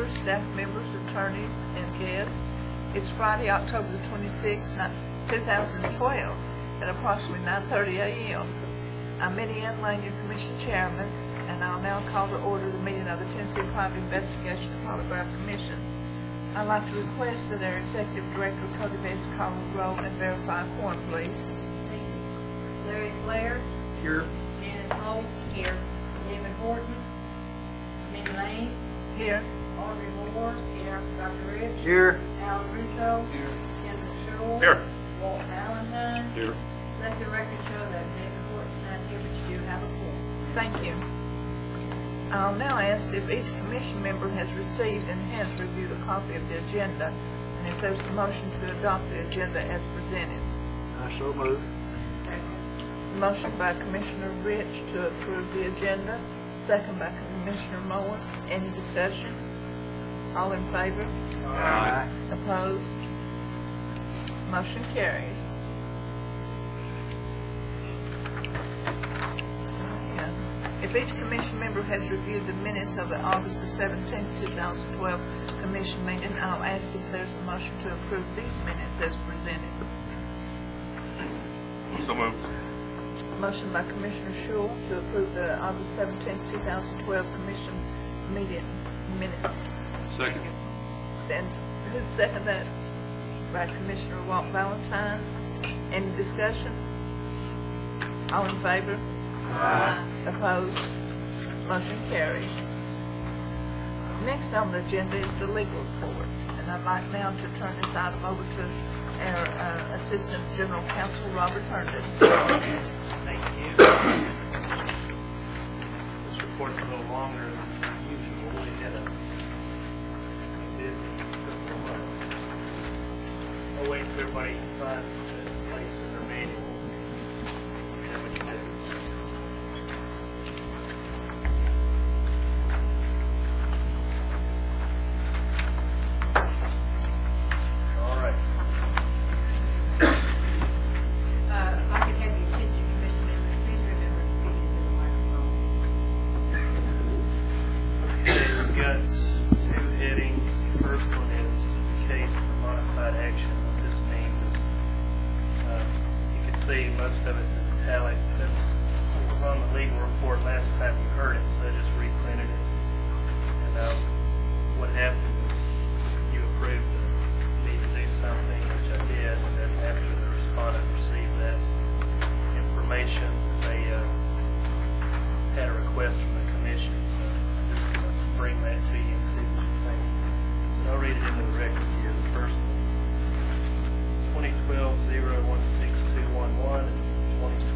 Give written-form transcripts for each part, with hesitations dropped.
staff members, attorneys, and guests. It's Friday, October the 26th, 2012, at approximately 9:30 a.m. I'm Minnie Ann Lane, your Commission Chairman, and I'll now call to order the meeting of the Tennessee Private Investigation and Polygraph Commission. I'd like to request that our Executive Director, Cody Best, call the roll and verify quorum, please. Larry Blair. Here. Janice Holt. Here. David Horton. Minnie Lane. Here. Audrey Moore. Here. Dr. Rich. Here. Alan Russo. Here. Kendall Shore. Here. Walt Valentine. Here. Let the record show that David Horton's not here, but you do have a quorum. Thank you. I'll now ask if each commission member has received and has reviewed a copy of the agenda, and if there's a motion to adopt the agenda as presented. I so move. Motion by Commissioner Rich to approve the agenda, second by Commissioner Moore. Any discussion? All in favor? Aye. Opposed? Motion carries. If each commission member has reviewed the minutes of the August the 17th, 2012 commission meeting, I'll ask if there's a motion to approve these minutes as presented. So moved. Motion by Commissioner Shule to approve the August 17th, 2012 commission meeting minutes. Second. Then who'd second that? By Commissioner Walt Valentine. Any discussion? All in favor? Aye. Opposed? Motion carries. Next on the agenda is the legal report, and I'd like now to turn this item over to our Assistant General Counsel, Robert Herndon. Thank you. This report's a little longer than usual. We had a busy couple of months. I'll wait until everybody finds a place in their manual. Then we can do. All right. If I could have your attention, Commission members, please remember to speak into the microphone. Okay, we've got two headings. The first one is case for modified action. What this means is you can see most of it's in italic. That's what was on the legal report last time you heard it, so I just reprinted it. And what happened was you approved me to do something, which I did, and then after the respondent received that information, they had a request from the commission, so I'm just going to bring that to you and see what you think. So I'll read it into the record here. The first one, 2012-016-211 and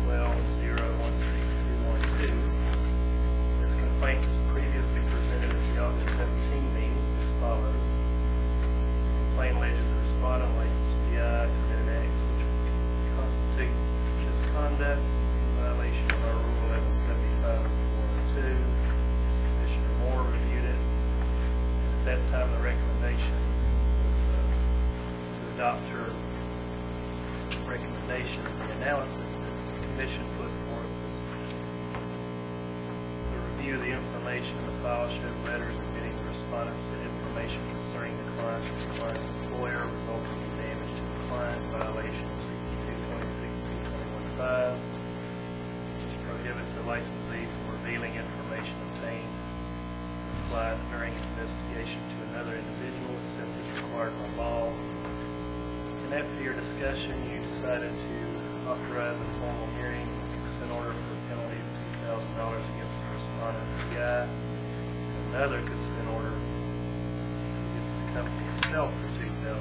2012-016-212. This complaint was previously presented at the August 17 meeting as follows. The complaint alleges the respondent licensed PI committed acts which would constitute misconduct in violation of our Rule 1175-402. Commissioner Moore reviewed it. At that time, the recommendation was to adopt her recommendation. The analysis that the commission put forth was the review of the information in the file shows letters admitting the respondents that information concerning the client's employer resulting in damage to the client, violation of 6226-215, which prohibits a licensee from revealing information obtained from the client during an investigation to another individual except as required by law. And after your discussion, you decided to authorize a formal hearing, consent order for a penalty of $2,000 against the respondent PI, and another consent order against the company itself for $2,000.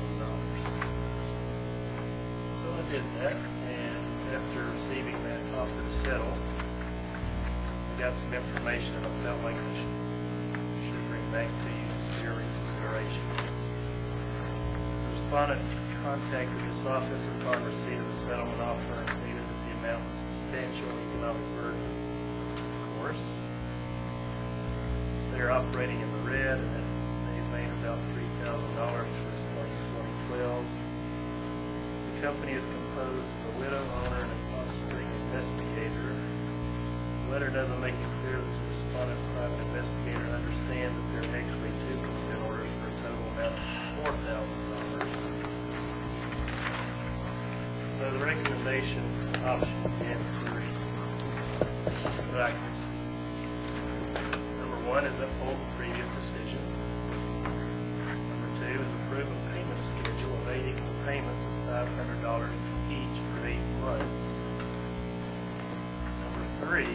So I did that, and after receiving that offer to settle, I got some information that I felt like I should bring back to you for your reconsideration. The respondent contacted this office upon receipt of the settlement offer and stated that the amount was substantial economic burden. Of course, since they're operating in the red and that they've made about $3,000 to this point in 2012, the company is composed of a widow owner and an offspring investigator. The letter doesn't make it clear that the respondent private investigator understands that there are actually 2 consent orders for a total amount of $4,000. So the recommendation option and 3 that I can see. Number 1 is uphold the previous decision. Number 2 is approve a payment schedule of 8 equal payments of $500 each for 8 months. Number 3,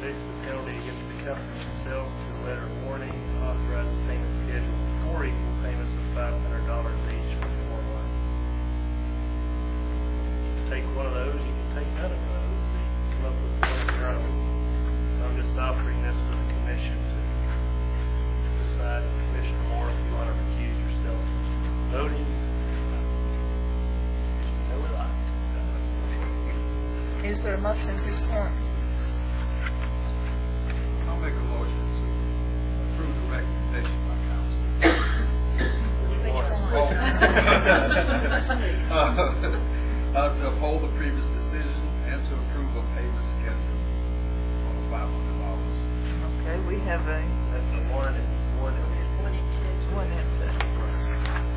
reduce the penalty against the company itself to a letter of warning, authorize a payment schedule of 4 equal payments of $500 each for 4 months. You can take one of those, you can take none of those, so you can come up with one of your own. So I'm just offering this for the commission to decide. Commissioner Moore, if you want to recuse yourself from voting, no lie. Is there a motion at this point? I'll make a motion to approve the recommendation by council. To uphold the previous decision and to approve a payment schedule of $500. Okay, we have a That's a 1 and 1 and 1 and 2.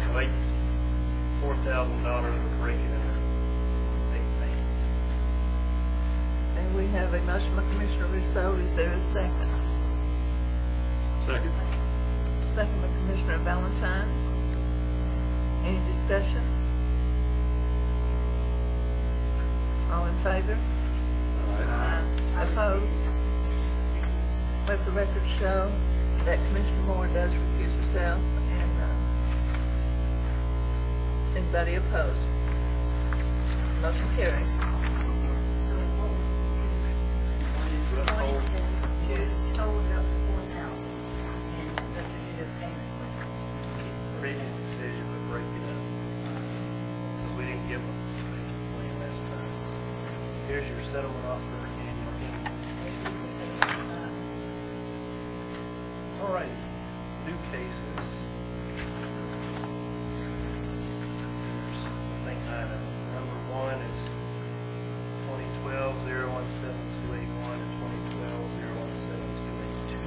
so $4,000 would break it into 8 payments. And we have a motion by Commissioner Rousseau. Is there a second? Second. Second by Commissioner Valentine. Any discussion? All in favor? Opposed? Let the record show that Commissioner Moore does recuse herself and anybody opposed? Motion carries. To uphold Just told up to 4,000, and that's a good payment. the previous decision, but break it up. Because we didn't give them the plan last time. So here's your settlement offer, annual payment. All right, new cases. There's, I think, 9 of them. Number 1 is 2012-017281 and 2012-017282.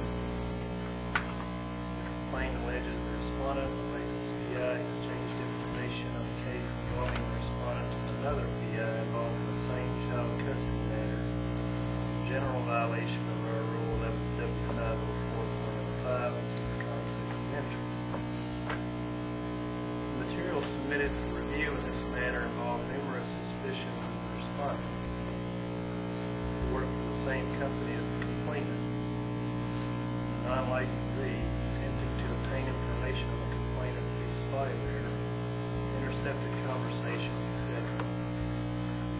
The complaint alleges the respondent, a licensed PI, exchanged information on a case involving the respondent with another PI involved in the same child custody matter. General violation of our Rule 117504.05, which is the conflict of interest. The materials submitted for review in this matter involve numerous suspicions of the respondent who work for the same company as the complainant. A non-licensee attempting to obtain information on the complainant via spyware, intercepted conversations, etc.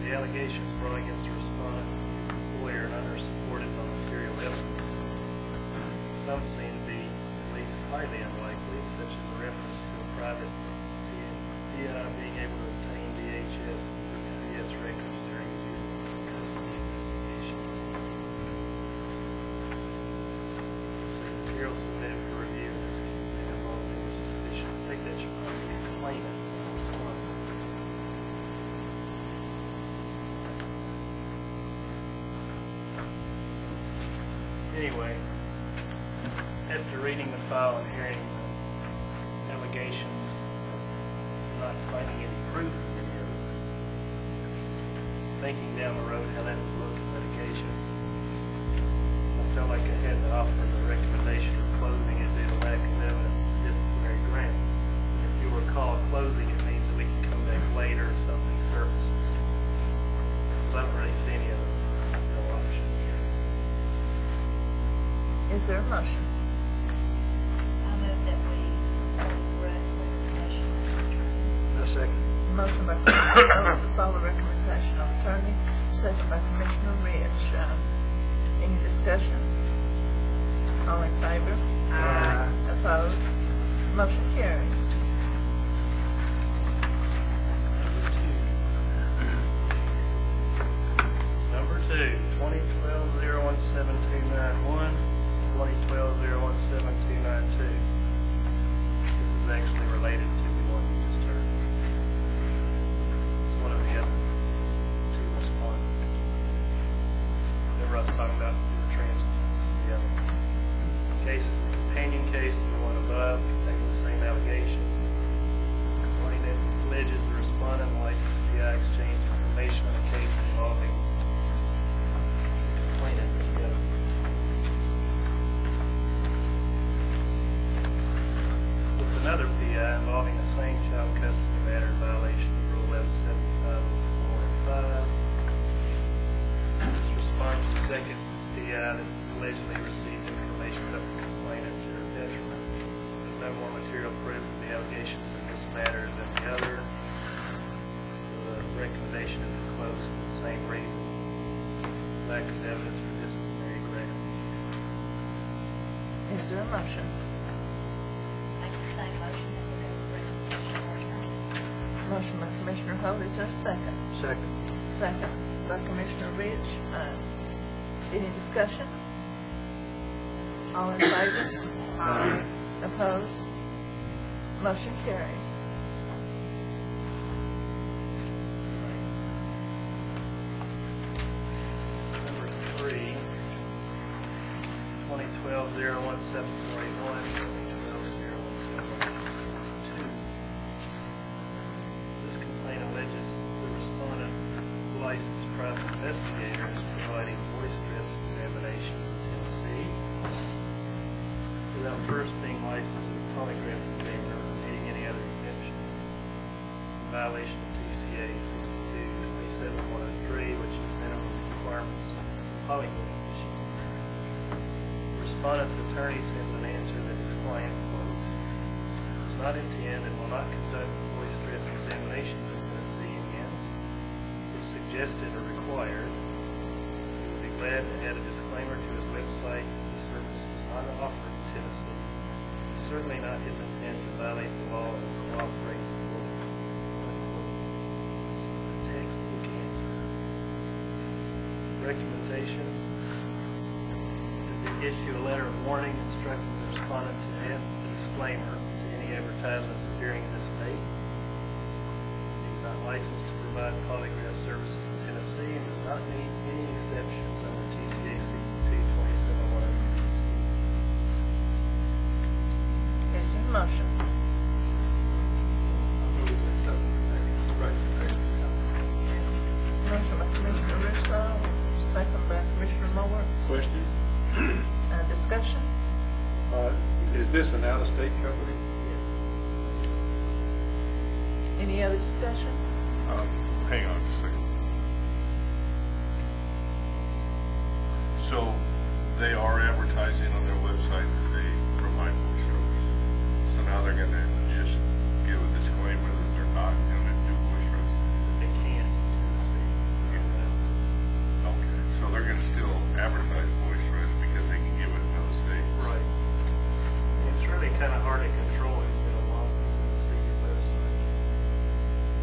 The allegations brought against the respondent and his employer and others supported by material evidence. Some seem to be at least highly unlikely, such as a reference to a private PI being able to obtain DHS and BCS records during the custody investigations. The material submitted for review in this case may involve numerous suspicion. I think that should probably be complainant. Anyway, after reading the file and hearing the allegations, not finding any proof of any of it, thinking down the road how that would look in litigation, I felt like I had to offer the recommendation of closing it due to lack of evidence of disciplinary ground. If you recall, closing it means that we can come back later if something surfaces. Because I don't really see any other option here. Is there a motion? I move that we recommendation. A second. Motion by Commissioner Arnold to follow recommendation of attorney, second by Commissioner Ridge. Any discussion? All in favor? Aye. Opposed? Motion carries. Number 2, 2012-017291, 2012-017292. This is actually related to the one you just heard. It's one of the other 2 respondents. Remember I was talking about the transcripts. as the other. The case is a companion case to the one above, containing the same allegations. The complainant alleges the respondent and licensed PI exchanged information on a case involving the complainant as the other. With another PI involving the same child custody matter in violation of Rule 1175 and 4 and 5. This responds to the second PI that allegedly received information about the complainant to her detriment. There's no more material proof of the allegations in this matter than the other. So the recommendation is to close for the same reason. Lack of evidence for disciplinary ground. Is there a motion? Make the same motion that we go to recommendation. Motion by Commissioner Holt, is there a second? Second. Second by Commissioner Ridge. Any discussion? All in favor? Aye. Opposed? Motion carries. Number 3, 2012-01741, 2012-01742. This complaint alleges the respondent, licensed private investigator, is providing voice stress examinations in Tennessee without first being licensed as a polygraph examiner or meeting any other exemption. In violation of TCA 62-27-103, which is minimum requirements of polygraph issues. The respondent's attorney sends an answer that his client, quote, does not intend and will not conduct voice stress examinations in Tennessee again. If suggested or required, he would be glad to add a disclaimer to his website that the service is not offered in Tennessee. It's certainly not his intent to violate the law or cooperate fully. Textbook answer. Recommendation: that they issue a letter of warning instructing the respondent to add a disclaimer to any advertisements appearing in this state. He's not licensed to provide polygraph services in Tennessee and does not meet any exceptions under TCA 62-27-103C. Is there a motion? Move to accept the recommendation. Motion by Commissioner Russo, second by Commissioner Moore. Question? Discussion? Is this an out-of-state company? Any other discussion? Hang on just a second. So they are advertising on their website that they provide voice strokes. So now they're going to just give a disclaimer that they're not going to do voice strokes. They can in Tennessee. Okay. So they're going to still advertise voice strokes because they can give it in other states. Right. It's really kind of hard to control it. It's been a long time to see your website.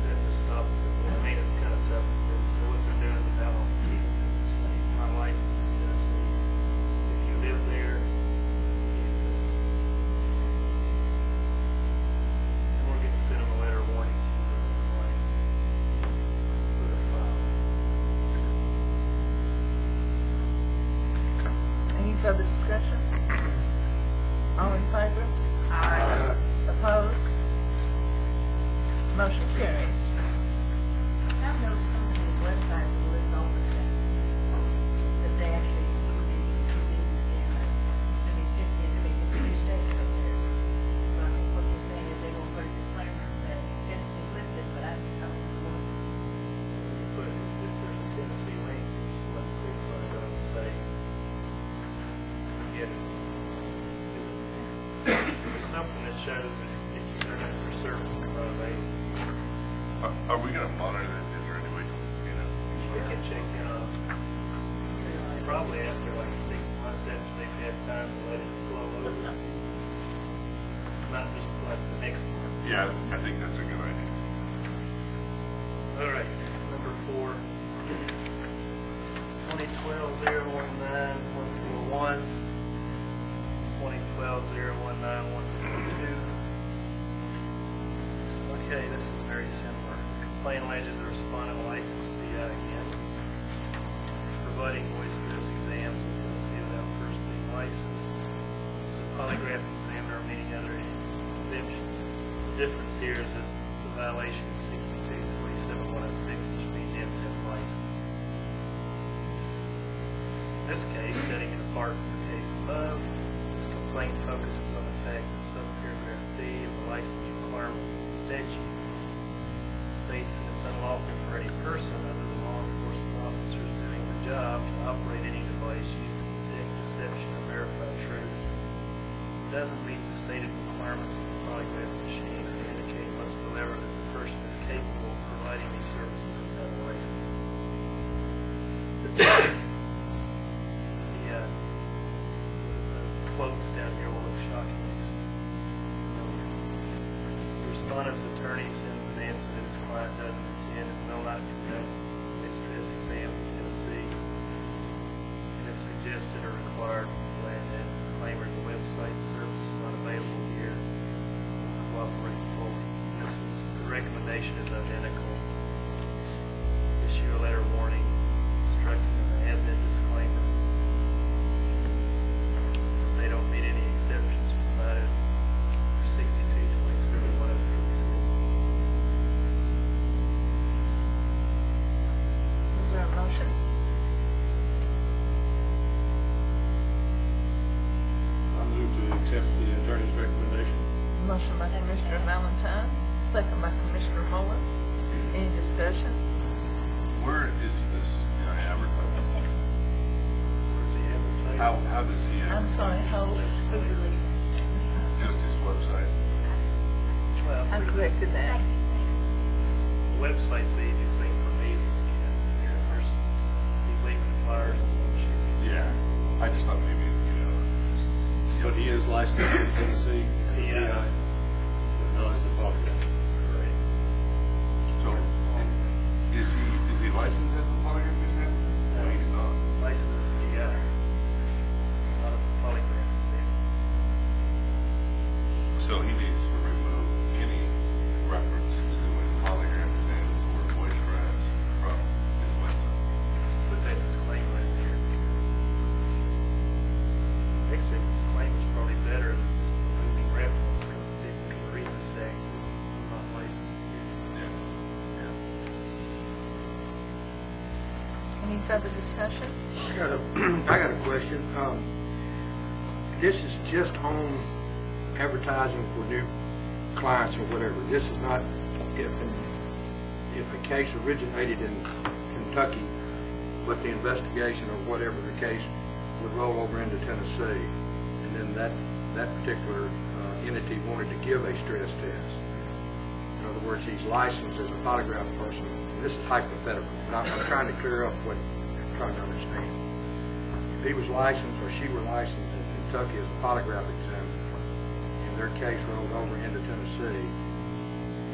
Then to stop it. I mean, it's kind of tough. So what they're doing is now my license in Tennessee. If you live there, and we're going to send them a letter of warning to you. For their file. Any further discussion? All in favor? Aye. Opposed? Motion carries. I've noticed some of these websites will list all the states that they actually do business in. There may be 52 states up there. But what you're saying is they're going to put a disclaimer and say Tennessee's listed, but I don't know. But if there's a Tennessee link, it's like please sign up and say, get it. It's something that shows that if you're looking for services not available, Are we going to monitor that? Is there any way, you know? they can check in on, probably after like 6 months after they've had time to let it flow over. Not just like the next month. Yeah, I think that's a good idea. All right, number 4, 2012-019-141, 2012-019-142. Okay, this is very similar. The complaint alleges the respondent licensed PI again. Providing voice stress exams in Tennessee without first being license. As a polygraph examiner or many other exemptions. The difference here is that the violation is 62-27-106, which means you have to have a license. In this case, setting it apart from the case above, this complaint focuses on the fact that subparagraph B of the license requirement statute states that it's unlawful for any person other than law enforcement officers doing the job to operate any device used to detect deception or verify truth. It doesn't meet the stated requirements of the polygraph machine or indicate whatsoever that the person is capable of providing these services without a license. The quotes down here will look shockingly familiar. The respondent's attorney sends an answer that his client doesn't intend and will not conduct stress exams in Tennessee, and if suggested or required, plan that disclaimer, the website service is not available here, will cooperate fully. The recommendation is identical. Issue a letter warning instructing them to add that disclaimer. They don't meet any exceptions provided for 62-27-103C. Is there a motion? I move to accept the attorney's recommendation. Motion by Commissioner Valentine, second by Commissioner Muller. Any discussion? Where is this advertised? Where's the advertising? How does he I'm sorry, hold. Just his website? Well, I corrected that. the website's the easiest thing for me to get. There's, he's leaving the flyers on the sheet. Yeah. I just thought maybe, But he is licensed in Tennessee. Yeah. No, as a polygraph. Right. So, is he licensed as a polygraph examiner? No, he's not. License to be not a polygraph exam. So he needs to remove any reference to doing polygraph exams or voice drives from his website. Put that disclaimer in there. Actually, the disclaimer's probably better than just removing reference, because people can read the thing, I'm not licensed here. Yeah. Any further discussion? I got a question. This is just on advertising for new clients or whatever. This is not if a case originated in Kentucky, but the investigation or whatever the case would roll over into Tennessee, and then that particular entity wanted to give a stress test. In other words, he's licensed as a polygraph person. And this is hypothetical. And I'm trying to clear up what I'm trying to understand. If he was licensed or she were licensed in Kentucky as a polygraph examiner, and their case rolled over into Tennessee,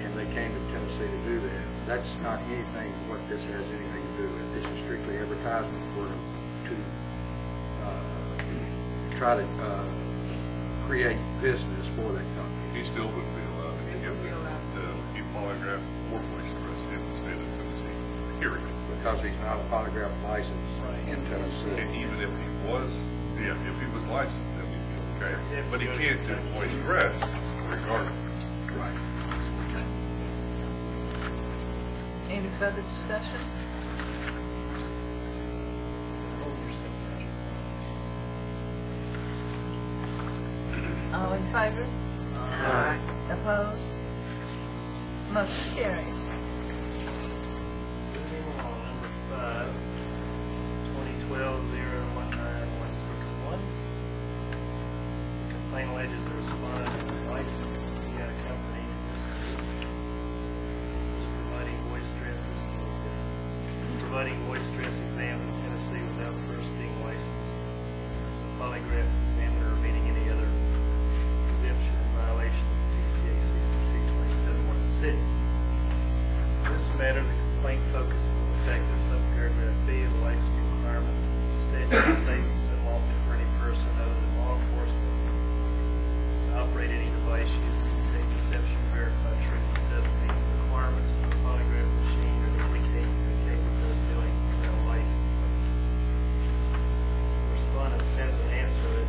and they came to Tennessee to do that, that's not anything what this has anything to do with. This is strictly advertisement for them to try to create business for that company. He still wouldn't be allowed to give the polygraph or voice drives in the state of Tennessee, period. Because he's not a polygraph license in Tennessee. And even if he was, if he was licensed, then he'd be okay. But he can't do voice drives regardless. Right. Any further discussion? All in favor? Aye. Opposed? Motion carries. Moving on, number 5, 2012-019-161. The complaint alleges the respondent is licensed to be a company is providing voice stress exams in Tennessee without first being licensed. As a polygraph examiner or meeting any other exemption in violation of TCA 62-27-106. In this matter, the complaint focuses on the fact that subparagraph B of the license requirement statute states it's unlawful for any person other than law enforcement to operate any device used to detect deception, verify truth, that doesn't meet the requirements of the polygraph machine or indicate you're capable of doing without a license. The respondent sends an answer that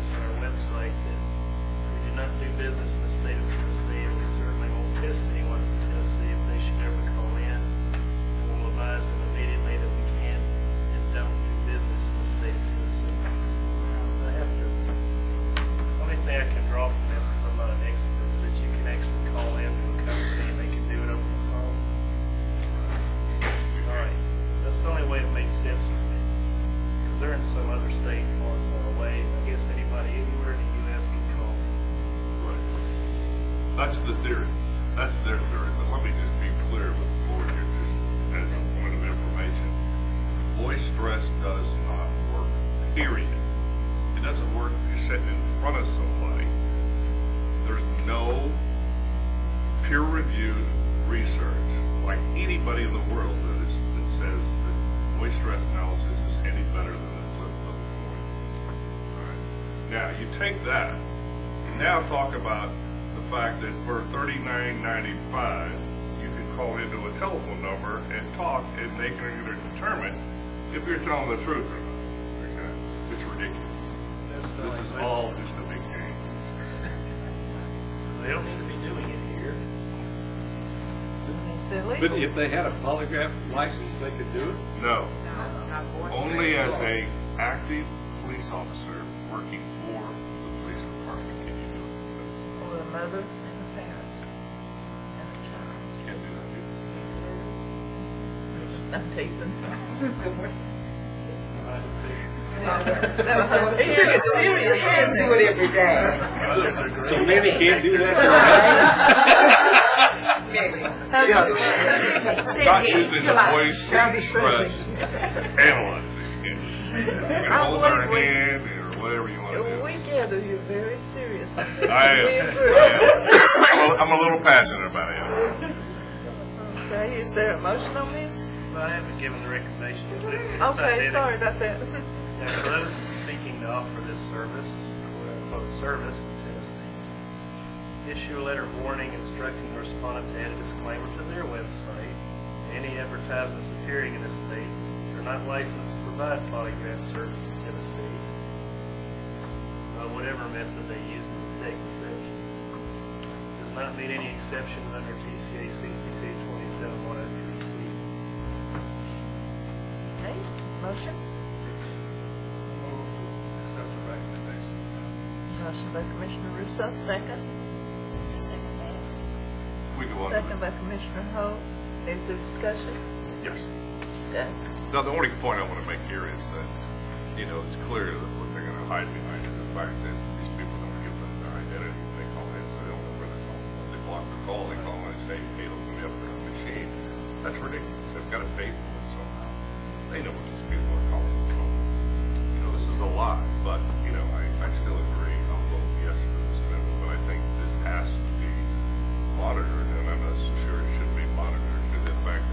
notice on our website that we do not do business in the state of Tennessee, and we certainly won't test anyone from Tennessee if they should ever call in. And we'll advise them immediately that we can and don't do business in the state of Tennessee. I have to, the only thing I can draw from this, because I'm not an expert, is that you can actually call in to a company and they can do it over the phone. All right, that's the only way it makes sense to me, because they're in some other state far, far away. I guess anybody anywhere in the U.S. can call. Right. That's the theory. That's their theory. But let me just be clear with the board here, just as a point of information. Voice stress does not work, period. It doesn't work if you're sitting in front of somebody. There's no peer-reviewed research, like anybody in the world that says that voice stress analysis is any better than the flip of the coin. All right. Now, you take that, and now talk about the fact that for $39.95, you can call into a telephone number and talk, and they can either determine if you're telling the truth or not. Okay? It's ridiculous. This is all just a big game. They don't need to be doing it here. It's illegal. But if they had a polygraph license, they could do it? No. Not voice Only stress. as a active police officer working for the police department can you do it. Or a mother and a parent and a child. You can't do that. I'm teasing. I do too. He took it serious, didn't he? every day. Others are great. So many can't do that? Not using the voice stress analyzing. You can hold her hand or whatever you want to do. We gather you're very serious on this. I We am. agree. I'm a little passionate about it. Okay, is there a motion on this? Well, I haven't given the recommendation. But it's Okay, identical. sorry about that. Now, for those seeking to offer this service, quote-unquote service in Tennessee, issue a letter of warning instructing the respondent to add a disclaimer to their website. Any advertisements appearing in this state are not licensed to provide polygraph service in Tennessee, whatever method they use to detect theft. Does not meet any exceptions under TCA 62-27-103C. Okay, motion? Accept the recommendation. Motion by Commissioner Russo, second. Second that. We go on. Second by Commissioner Holt. Is there discussion? Yes. Okay. Now, the only point I want to make here is that, it's clear that what they're going to hide behind is the fact that these people don't give them their identity. They call in, they don't know where they're calling from. They block the call, they call in and say, hey, look me up their machine. That's ridiculous. They've got to pay for it somehow. They know what these people are calling from. This is a lot, but, I still agree. I'll vote yes for this amendment, but I think this has to be monitored, and I'm not so sure it should be monitored, because in fact,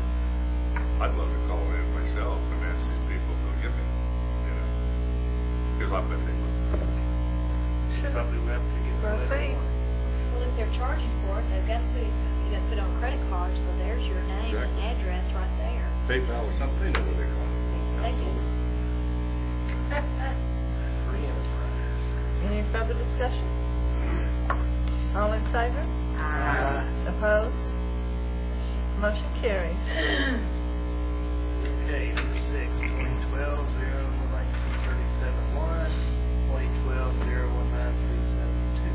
I'd love to call in myself and ask these people to give me, because I've been able to. Sure. Probably would have to get For a the fee. letter. Well, if they're charging for it, they've got to put it, you got to put it on credit card, so there's your name and Exactly. address right there. PayPal or something, or what they call it. They do. Free enterprise. Any further discussion? All in favor? Opposed? Motion carries. Okay, number 6, 2012-01937-1, 2012-01937-2.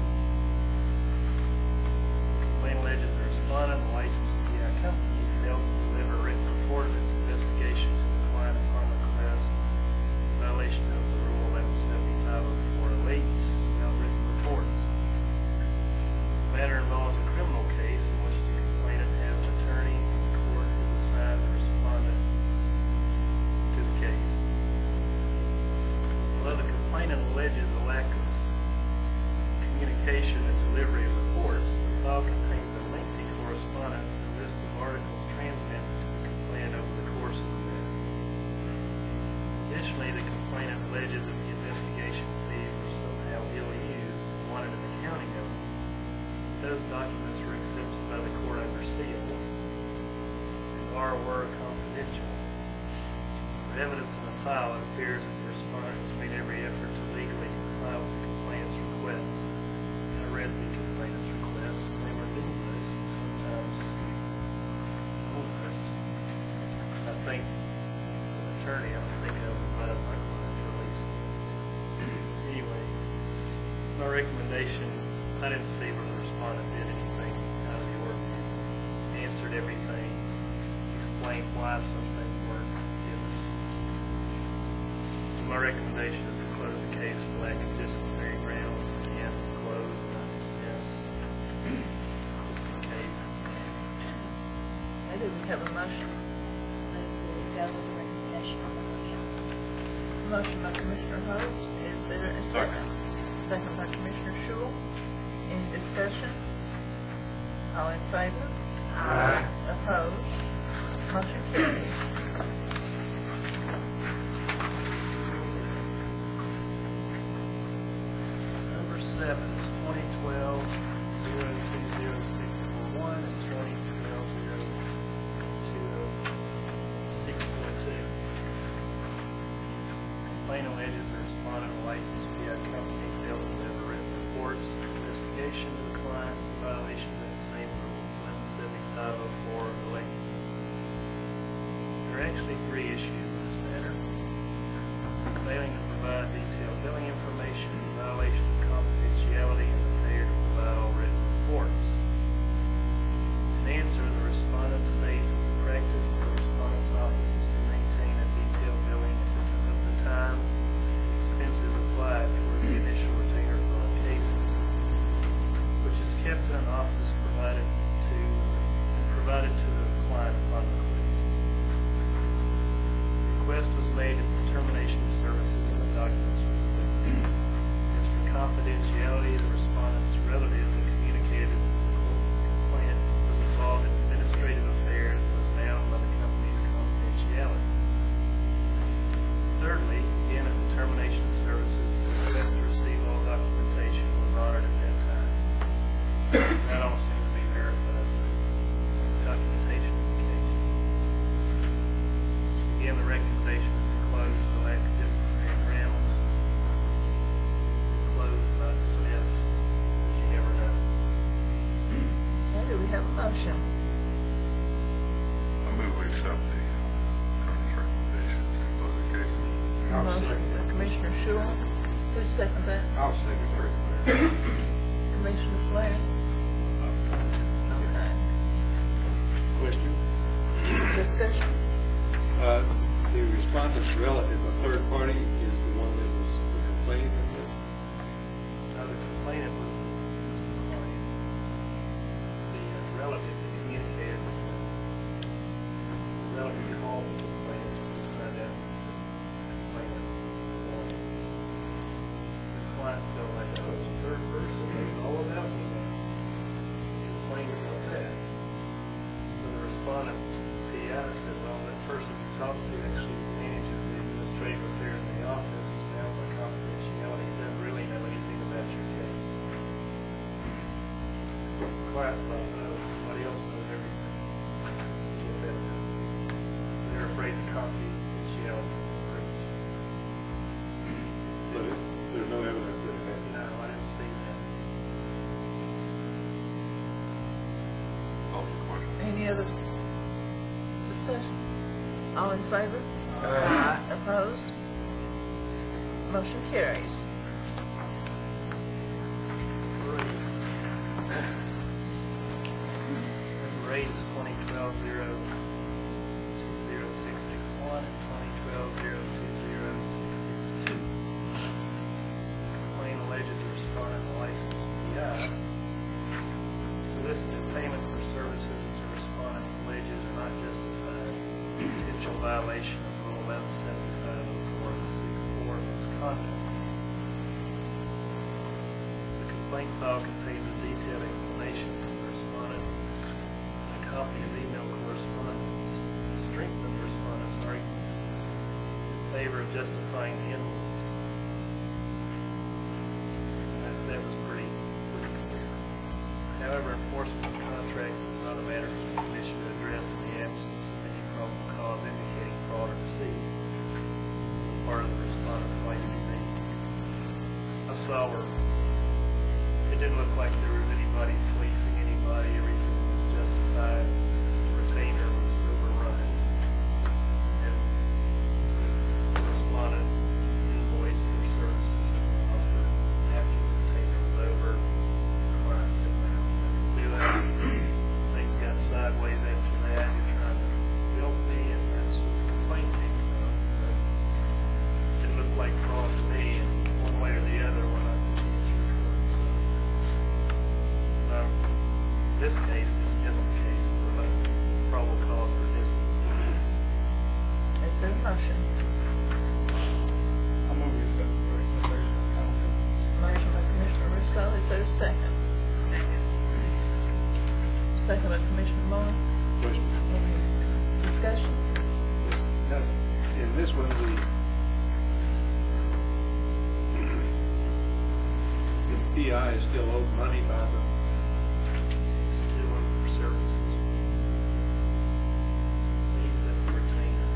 Complaint alleges the respondent, a licensed PI company, failed to deliver a written report of its investigation to the client upon request in violation of the Rule 1175-0408, no written reports. The matter involves a criminal case in which the complainant has an attorney and the court has assigned the respondent to the case. Although the complainant alleges a lack of communication and delivery of reports, the file contains a lengthy correspondence and a list of articles transmitted to the complainant over the course of the matter. Additionally, the complainant alleges that the investigation fees were somehow ill-used and wanted an accounting of them. Those documents were accepted by the court under seal and were confidential. For evidence in the file, it appears that the respondent has made every effort to legally comply with the complaint My recommendation, I didn't see where the respondent did anything out of the ordinary. Answered everything, explained why something weren't given. So my recommendation is to close the case for lack of disciplinary grounds and close and not dismiss. Just in case. I do we have a motion. Move that we go with the recommendation of the county. Motion by Commissioner Rhodes. Is there a second? Second by Commissioner Shule. Any discussion? All in favor? Aye. Opposed? Motion carries. Number 7 is 2012-020641 and 2012-020642. Complaint alleges the respondent of licensed PI company failed to deliver written reports of investigation to the client in violation of that same rule, 117504 11. There are actually 3 issues in this matter. Failing to provide detailed billing information in violation of confidentiality and the failure to provide all written reports. In answer, the respondent states that the practice of the respondent's office is to maintain a detailed billing of the time expenses applied toward the initial retainer fund cases, which is kept in an office provided to the client upon request. Request was made in determination of services and the documents were delivered. As for confidentiality, the respondent's relative that communicated that the complainant was involved in administrative affairs and was bound by the company's confidentiality. Thirdly, again, at determination of services, the request to receive all documentation was honored at that time. That all seemed to be verified through documentation of the case. Again, the recommendation is to close for lack of disciplinary grounds. Close, not dismiss, because you never know. Okay, do we have a motion? I move we accept the attorney's recommendations to close the case. I'll Motion second. by Commissioner Shule. Who's second that? I'll second it. Commissioner Blair? Okay. Question? Discussion? The respondent's relative, a third party, is the one that was complaining of this? Now, the complainant was the client. The relative that communicated with the relative called the complainant to find out the complainant wanted. The client felt like that was a third person, it was all about me now. He complained about that. So the respondent, PI, said, well, that person you talked to actually manages the administrative affairs in the office, is bound by confidentiality, he doesn't really know anything about your case. The client thought, no, somebody else knows everything. Get that knows. They're afraid of confidentiality. But there's no evidence that it happened. No, I didn't see that. Call for the question. Any other discussion? All in favor? Aye. Opposed? Motion carries. Number 8 is 2012-020661 and 2012-020662. Complaint alleges the respondent, a licensed PI, solicited payment for services that the respondent alleges are not justified. Potential violation of Rule 117504 of the 6th Floor misconduct. The complaint file contains a detailed explanation from the respondent and a copy of email correspondence to strengthen the respondent's arguments in favor of justifying the invoice. That was pretty clear. However, enforcement of contracts is not a matter for the Commission to address in the absence of any probable cause indicating fraud or deceit on the part of the respondent's licensee. I saw where it didn't look like there was anybody fleecing anybody. Everything was justified. The retainer was overrun. And the respondent invoiced for services offered after the retainer second? Second. Second by Commissioner Moore. Question. Any discussion? Now, in this one, the PI is still owed money by the, Still on for services. Leave them to retainer.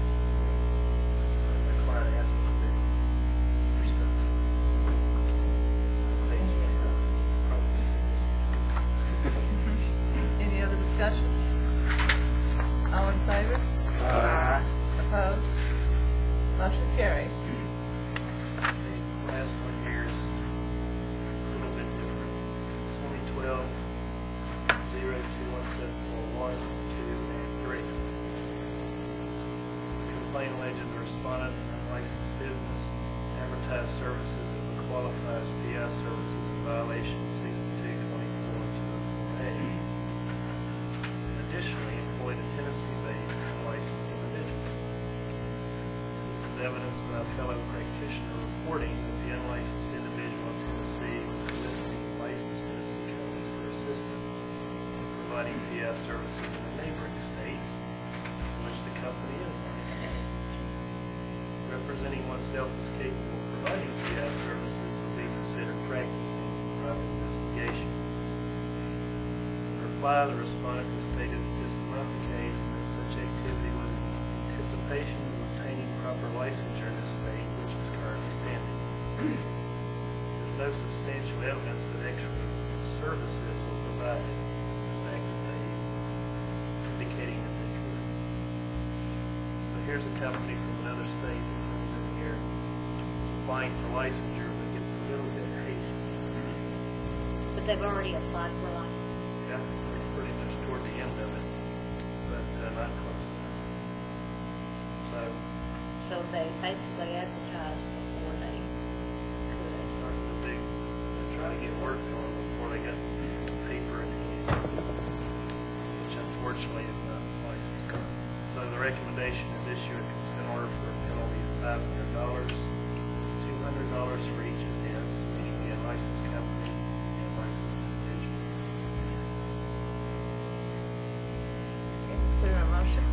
The client has to pay for stuff. Any other discussion? All in favor? Opposed? Motion carries. The last one here is a little bit different. 2012 021741 2 and 3. The complaint alleges the respondent, an unlicensed business, advertised services that would qualify as PI services in violation of 6224-204A. Additionally, employed a Tennessee-based unlicensed individual. This is evidenced by a fellow practitioner reporting that the unlicensed individual in Tennessee was soliciting licensed Tennessee companies for assistance in providing PI services in a neighboring state in which the company is licensed. Representing oneself as capable of providing PI services would be considered practicing private investigation. In reply, the respondent has stated that this is not the case and that such activity was in anticipation of obtaining proper licensure in this state, which is currently pending. There's no substantial evidence that actual services were provided, just the fact that they indicating that they could. So here's a company from another state that comes in here, is applying for licensure, but gets a little bit hasty. But they've already applied for license. Yeah, they're pretty much toward the end of it, but not close enough. So they basically advertised before they could. Starting the big, let's try to get work on before they got paper in hand, which unfortunately is not licensed. So the recommendation is issue a consent order for a penalty of $500, $200 for each offense, meaning the unlicensed company and licensed individual. Is there a motion?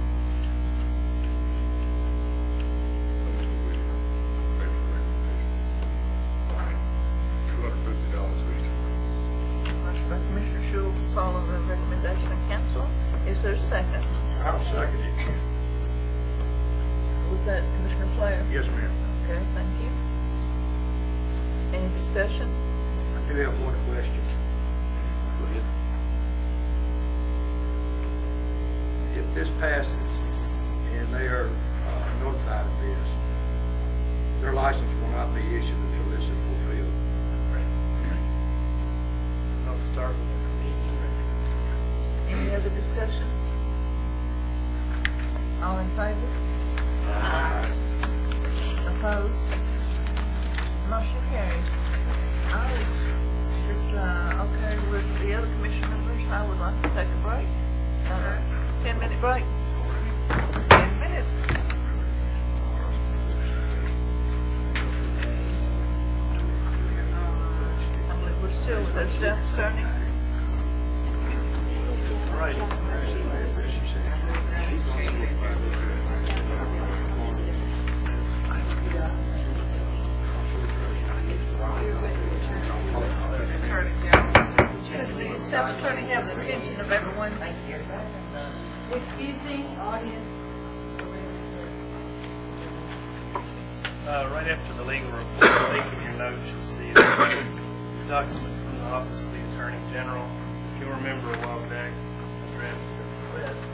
$250 for each one. Motion by Commissioner Shule to follow the recommendation of council. Is there a second? I'll second it. Was that Commissioner Flair? Yes, ma'am. Okay, thank you. Any discussion? I do have one question. Go ahead. If this passes and they are notified of this, their license will not be issued until this is fulfilled. I'll start with the Any other discussion? All in favor? Opposed? Motion carries. It's okay with the other commission members. I would like to take a break. 10-minute break. 10 minutes. I believe we're still with our staff attorney. right. Could the staff attorney have the attention of everyone? Excusing audience. Right after the legal report, taking your notes, you'll see a document from the Office of the Attorney General. If you'll remember a while back, I drafted a request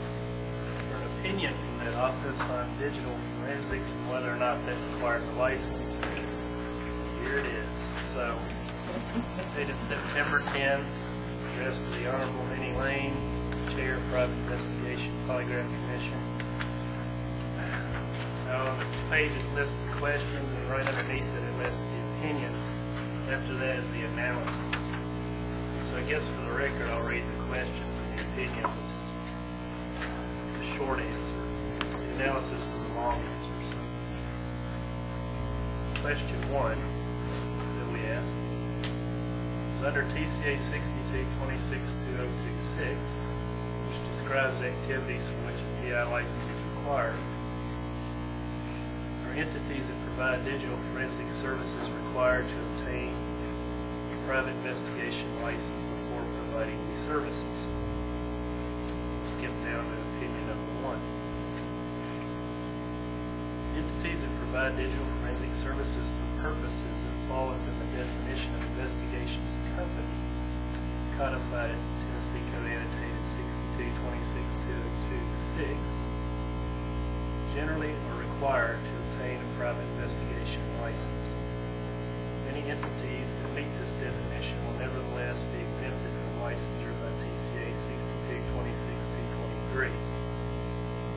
for an opinion from that office on digital forensics and whether or not that requires a license. Here it is. So, dated September 10, addressed to the Honorable Henny Lane, Chair of Private Investigation Polygraph Commission. Now, on the page it lists the questions, and right underneath it, it lists the opinions. After that is the analysis. So I guess for the record, I'll read the questions and the opinions, which is the short answer. The analysis is a long answer. So. Question 1 that we asked. is under TCA 62-26-2026, which describes activities for which a PI license is required. Are entities that provide digital forensic services required to obtain a private investigation license before providing these services? Skip down to opinion number 1. Entities that provide digital forensic services for purposes that fall within the definition of investigations company codified in Tennessee Code Annotated 62-26-226 generally are required to obtain a private investigation license. Many entities that meet this definition will nevertheless be exempted from licensure by TCA 62-26-223.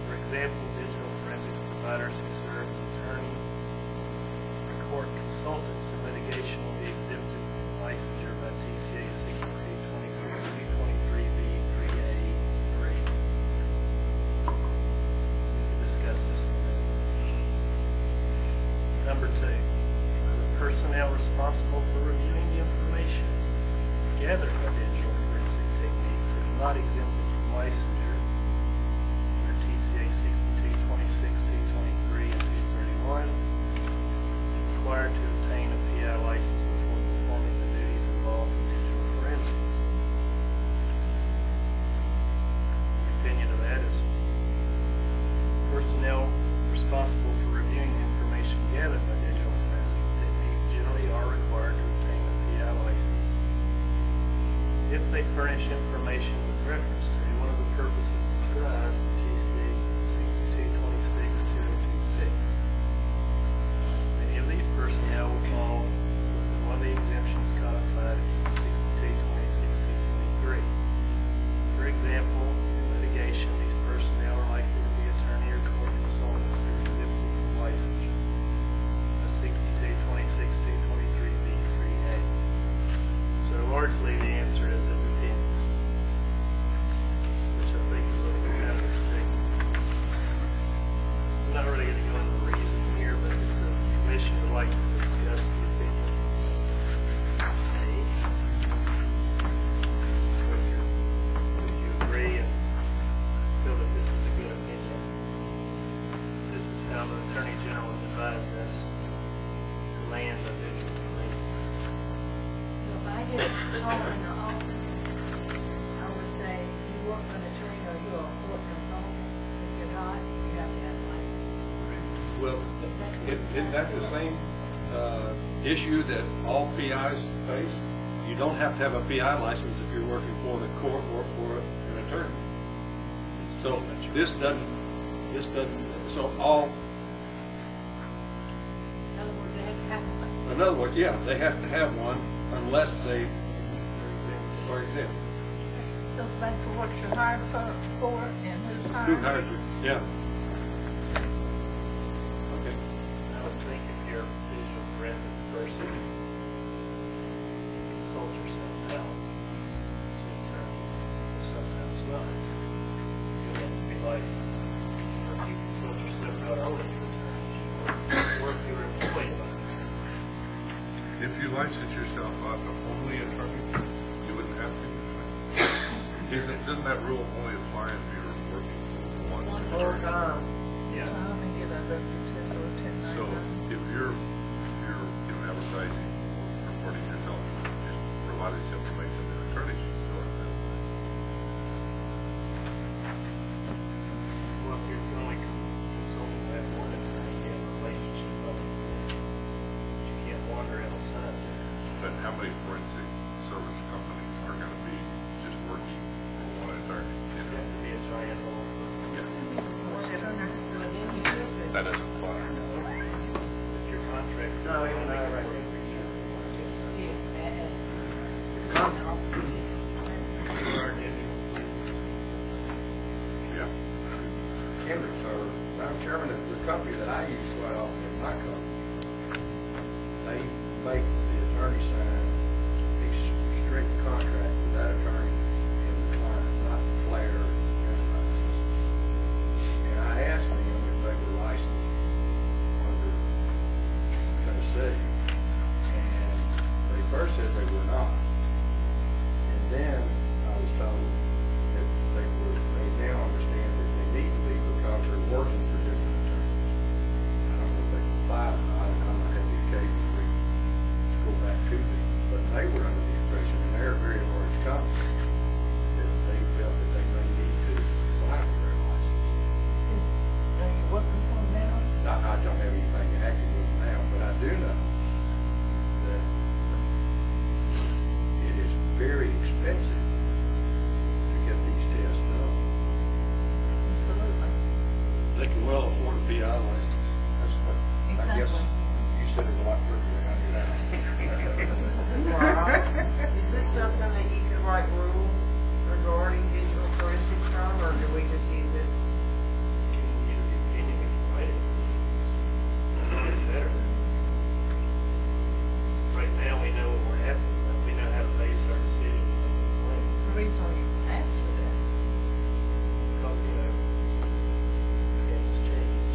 For example, digital forensics providers who serve as attorney or court consultants in litigation will be exempted from licensure by TCA 62-26-223B3A3. We can discuss this in a minute. Number 2, the personnel responsible for reviewing the information gathered by digital forensic techniques is not exempted from licensure under TCA 62-26-223 and 231, required to obtain a PI license before performing the duties involved in digital forensics. The opinion of that is personnel responsible for reviewing the information gathered by digital forensic techniques generally are required to obtain a PI license if they furnish information with reference to one of the purposes described in TCA 62-26-226. Many of these personnel will fall within one of the exemptions codified in 62-26-223. For example, in litigation, these personnel are likely to be attorney or court consultants who are exempted from licensure. 62-26-223B3A. So largely the answer is it depends, which I think is what we kind of expect. I'm not really going to go into the reason here, but if the commission would like to discuss the opinion, if you agree and feel that this is a good opinion, this is how the Attorney General has advised us to land the digital forensics. So if I get a call in the office, I would say, you work for an attorney or you're a court consultant. If you're not, you have to have a license. Well, isn't that the same issue that all PIs face? You don't have to have a PI license if you're working for the court or for an attorney. So this doesn't, so all, In other words, they have to have one. in other words, yeah, they have to have one unless they are exempt. Goes back to what you're hired for and who's hired. Who hired you? Yeah. Okay. I would think if you're a digital forensics person, you consult yourself out to attorneys, but sometimes not. You have to be licensed. Or if you consult yourself out only to attorneys, or if you're employed by an attorney. If you license yourself out to only attorney, you wouldn't have to. Doesn't that rule only apply if you're working for one attorney? Yeah. Time and get a W-2 or 1099. So if you're advertising or reporting yourself, just providing this information to the attorney, should still have that. Well, if you're only consulting that one attorney, you have a relationship of it. You can't wander outside. But how many forensic service companies are going to be just working for one attorney? You have to be a giant law firm. Yeah, But then you could. that doesn't apply. If your contract's the same, they can write every year. You are digital forensics. Yeah. Kendrick, Madam Chairman, the company that I use quite often in my company, they make the attorney sign a strict contract with that attorney and the client, not flare enterprises. And I asked them if they were licensed reason we asked for this. Because, things change,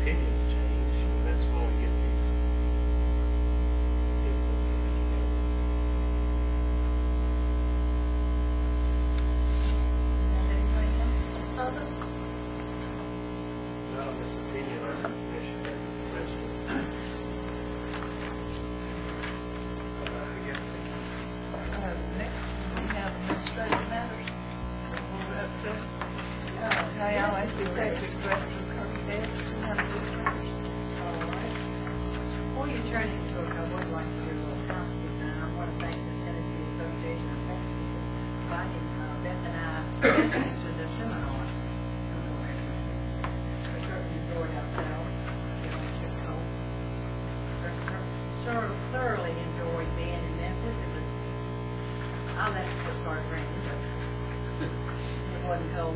opinions change, and that's when we get these inputs that we can have. Anything else further? Not on this opinion, or some commission has any questions. Next, we have administrative matters. We're up to, KIS Executive Director Kirby Best, 200 visitors. All right. Before you turn it to book, I would like to do a little housekeeping, and I want to thank the Tennessee Association of Pastors for inviting Beth and I to the seminar. We certainly enjoyed ourselves. Sort of thoroughly enjoyed being in Memphis. It was, I left before it started raining, but it wasn't cold.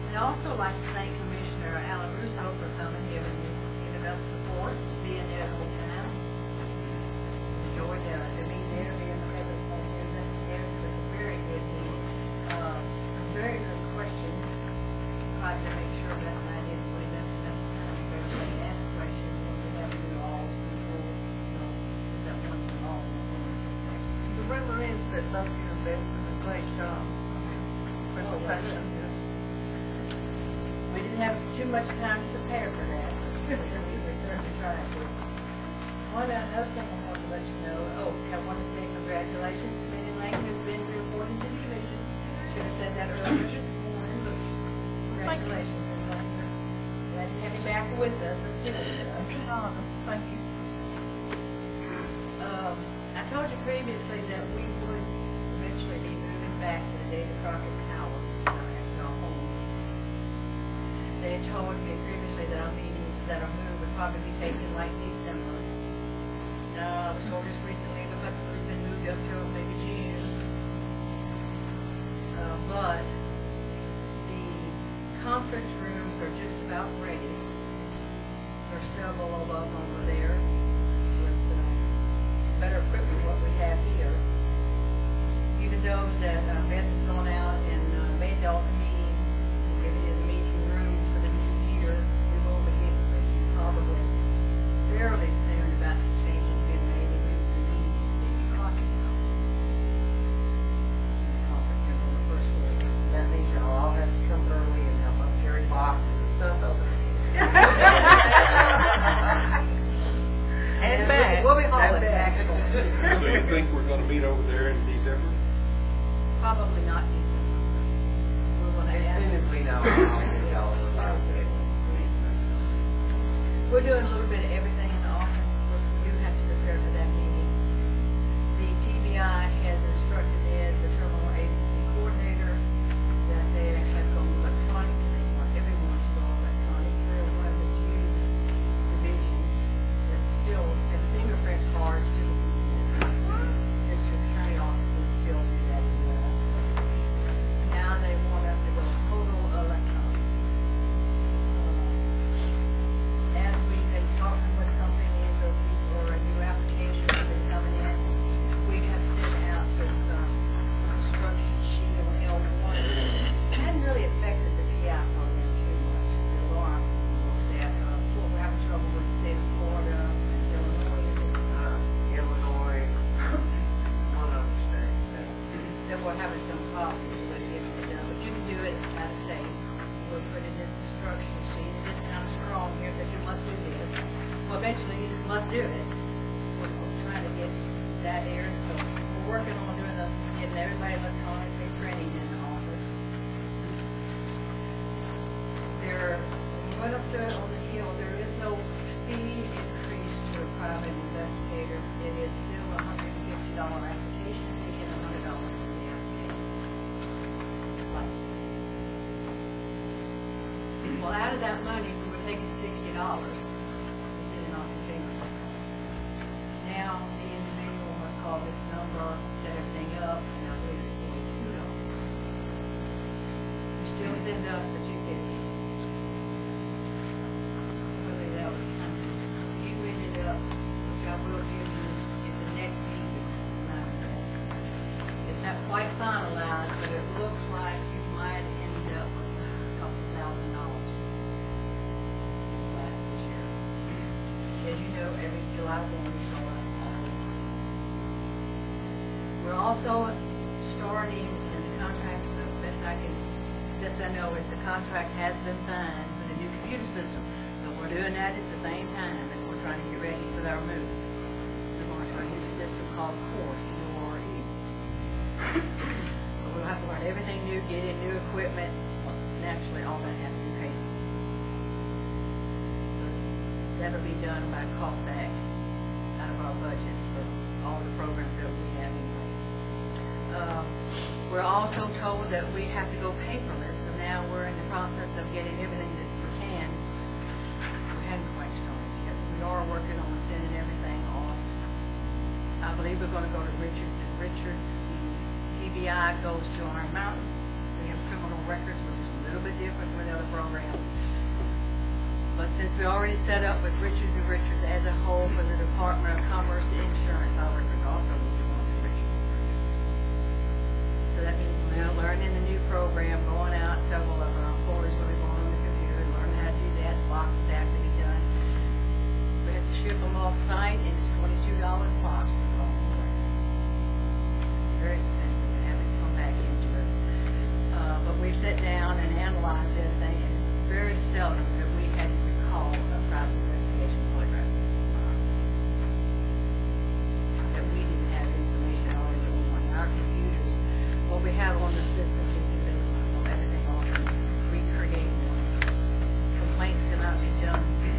And I'd also like to thank Commissioner Alan Russo for coming, giving us support, being there the whole time. Enjoyed the meeting there, being present on the investigators. It was a very good meeting. Some very good questions. Tried to make sure that I didn't lose enough time for everybody to ask questions. And we have new laws and rules, that one for all. The rumor is that both you and Beth did a great job. Presentation. We didn't have too much time to prepare for that, but we certainly tried to. Another thing I want to let you know, I want to say congratulations to Minnie Lane, who's been reported to the commission. Should have said that earlier this morning, but congratulations. Glad to have you back with us. It's an honor. Thank you. I told you previously that we would eventually be moving back to the David Crockett Tower at our home. They had told me previously that our move would probably be taking like December. I was told just recently it looked like it was been moved up till maybe June. But the conference rooms are just about ready. There's several of them over there with better equipment than what we have here. Even though that Beth has gone out and made all the meeting, given you the meeting rooms for the new year, we will begin probably fairly soon about the changes being made in the meeting in Crockett now. Conference room on the first floor. That means y'all all have to come early and help us carry boxes and stuff over there. And back. We'll be hauling And back. So you think we're gonna meet over there in December? Probably not December. We're gonna As ask. soon as we know, I'll send y'all a bicycle. We're doing a little bit of everything in the office. We do have to prepare for that meeting. The TBI has instructed me as the terminal agency coordinator that they have gone electronic. They want everyone to go electronic. They're one of the few divisions that still send fingerprint cards to the TBI. District attorney offices still do that as well. Now they want us to go total electronic. As we've been talking with companies or new applications have been coming in, we have sent out this instruction sheet on L1. It hadn't really affected the PI program too much. The Lawrence said, we're having trouble with the state of Florida and Illinois. Illinois, one of the states. That we're having some problems with it, but you can do it out of state. We'll put in this instruction sheet, it is kind of strong here that you must do this. Well, eventually you just must do it. We're trying to get that here, so we're working on getting everybody electronically printing in the office. When we went up there on the hill, there is no fee increase to a private investigator. It is still a $150 application fee and $100 for the application license. Well, out of that money, we were taking $60 to sit in our finger. Now, the individual must call this number, set everything up, and I believe it's $42. You still send us the $250. Really, that was kind of, you ended up, which I will give you in the next meeting, it's not quite finalized. lot of things. We're also starting in the contract, the best I know is the contract has been signed with a new computer system. So we're doing that at the same time as we're trying to get ready for our move. We're going to a new system called Course, C-O-R-E. So we'll have to learn everything new, get in new equipment. Naturally, all that has to be paid for. So that'll be done by cost backs out of our budgets for all the programs that we have anyway. We're also told that we have to go paperless, so now we're in the process of getting everything that we can. We hadn't quite started yet. We are working on sending everything off. I believe we're going to go to Richards, and Richards, the TBI goes to Iron Mountain. We have criminal records, which is a little bit different with other programs. But since we already set up with Richards and Richards as a whole for the Department of Commerce Insurance, our records also need to go to Richards and Richards. So that means we're learning the new program, going out, several of our employees will be going on the computer and learn how to do that. The boxes have to be done. We have to ship them off site, and it's $22 a box for the whole thing. It's very expensive to have it come back into us. But we've sat down and analyzed everything, and it's very seldom that we had to recall a private investigation polygraph. That we didn't have information already on our computers. What we have on the system can be based on everything on recreating one. Complaints cannot be done. We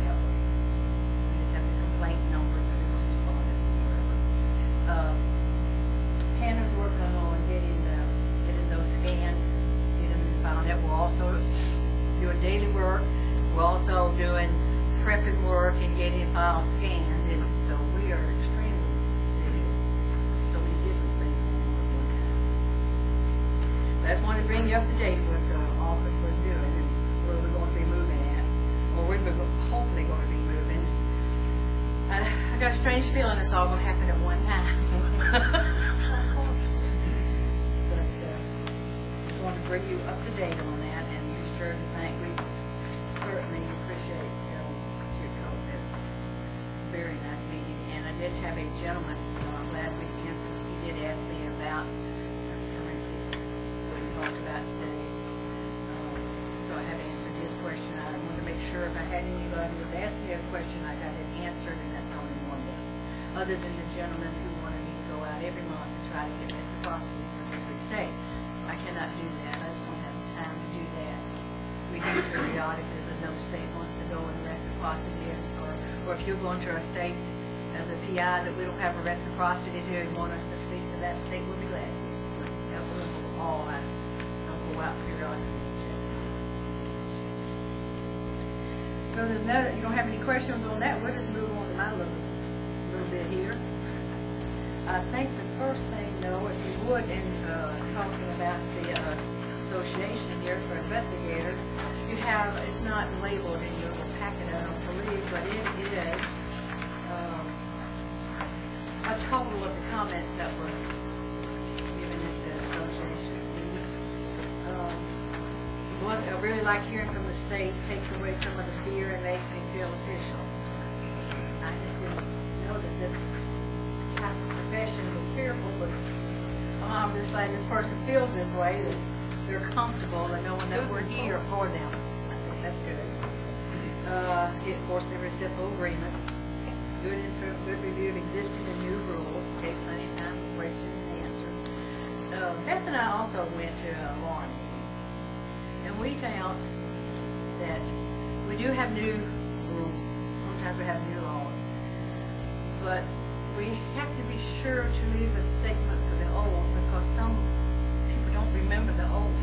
just have the complaint numbers and who's responded, whatever. Hannah's working on getting those scanned, getting them found out. We're also doing daily work. We're also doing prepping work and getting file scans, and so we are extremely busy. So many different things going on at one time. But I just wanted to bring you up to date with what the office was doing and where we're going to be moving at, or where we're hopefully going to be moving. I got a strange feeling it's all going to happen at one time. But just wanted to bring you up to date on that, and be sure to thank we certainly appreciate Chico. Very nice meeting, and I did have a gentleman, so I'm glad we answered. He did ask me about forensics that we talked about today. So I have answered his question. I wanted to make sure if I had anybody who asked me a question, I got it answered, and that's only one day. Other than the gentleman who wanted me to go out every month and try to get reciprocity from every state. I cannot do that. I just don't have the time to do that. We do periodically, but no state wants to go in reciprocity, or if you're going to a state as a PI that we don't have a reciprocity to and want us to speak to that state, we'll be glad to. That will all ask. I'll go out periodically and check. So there's no, you don't have any questions on that. We'll just move on to my little bit here. I think the first thing, though, if you would, in talking about the association here for investigators, you have, it's not labeled in your little packet, I don't believe, but it is a total of the comments that were given at the association. What I really like hearing from the state takes away some of the fear and makes me feel official. I just didn't know that this profession was fearful, but I'm just glad this person feels this way, that they're comfortable and knowing that we're here for them. I think that's good. Of course, there were simple agreements, good review of existing and new rules, gave plenty of time for questions and answers. Beth and I also went to a law meeting, and we found that we do have new rules. Sometimes we have new laws, but we have to be sure to leave a segment for the old, because some people don't remember the old,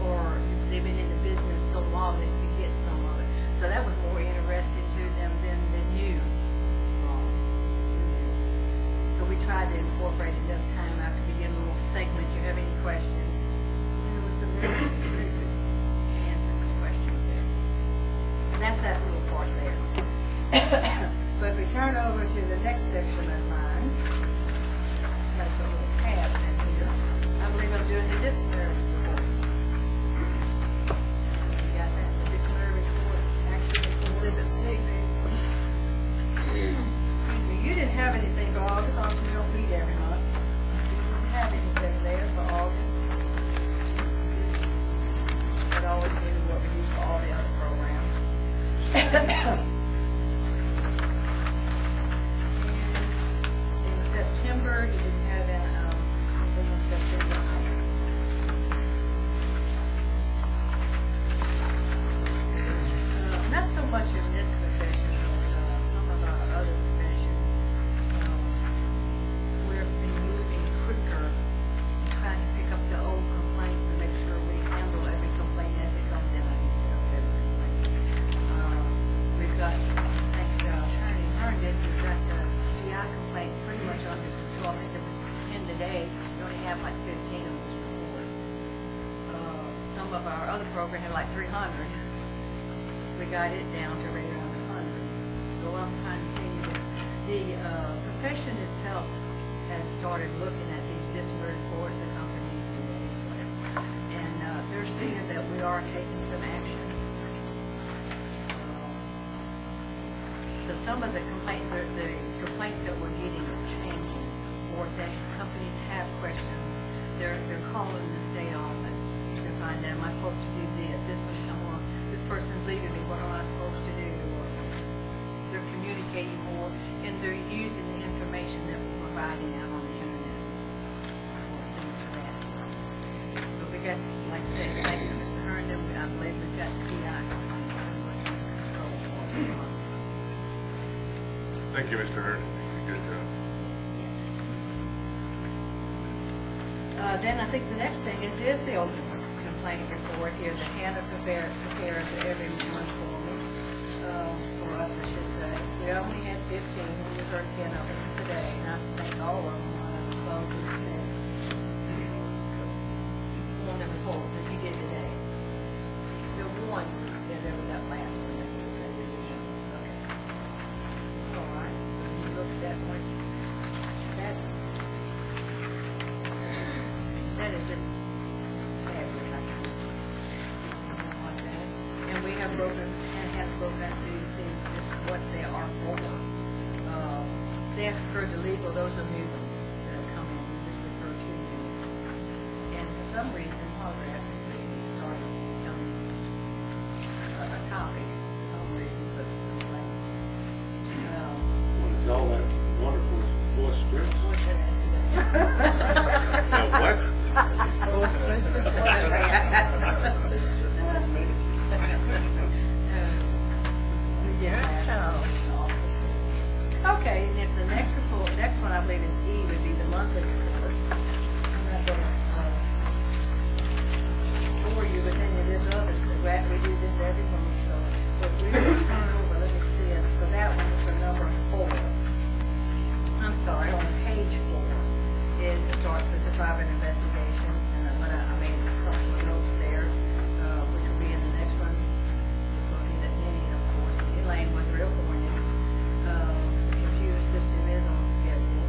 or they've been in the business so long they forget some of it. So that was more interesting to them than the new laws. So we tried to incorporate enough time after we get a little segment. Do you have any questions? There was some very good answers to questions there. And that's that little part there. But if we turn over to the next section of mine, I'm going to put little tabs in here. I believe I'm doing the disciplinary report. You got that? The disciplinary report, actually, Exhibit C. heard you didn't have anything in September. Not so much in this profession, but some of our other professions, we're been moving quicker, trying to pick up the old complaints and make sure we handle every complaint as it comes in. Like you said, there's a complaint. We've got, thanks to our attorney Herndon, we've got GI complaints pretty much under control. I think there was 10 today. We only have like 15 on this report. Some of our other program had like 300. We got it down to right around 100. So what I'm trying to tell you is the profession itself has started looking at these disciplinary reports, the companies, committees, whatever, and they're seeing that we are taking some action. So some of the complaints that we're getting are changing, or that companies have questions. They're calling the state office to find out, am I supposed to do this? This one's come on. This person's leaving me, what am I supposed to do? Or they're communicating more, and they're using the information that we're providing out on the internet for things for that. But we got, like I said, thanks to Mr. Herndon, I believe we've got the PI complaints pretty much under control. Thank you, Mr. Herndon. Good job. Then I think the next thing is the open complaint report here that Hannah prepares every month for us, I should say. We only had 15, we heard 10 of them today, and I think all of them closed and Smith. On the report that you did today. The one, there was that last one. Okay. All right, you look at that one. That is just fabulous, I think. Like that. And we have broken, and have broken that so you see just what they are for. Staff referred to legal, those are new ones that have come in, we just refer to you. And for some reason, Polygraph has maybe started becoming a topic, for some reason, because of complaints. What is all that wonderful voice strips? What? Okay, and if the next report, next one I believe is E, would be the monthly report. I'm not gonna bore you, but then it is others, we do this every month, so, but we will turn over, let me see it, for that one, for number 4. I'm sorry, on page 4 is the start with the private investigation, and I made a couple of notes there, which will be in the next one. It's going to be that Minnie, of course, Elaine was reappointed. The computer system is on schedule.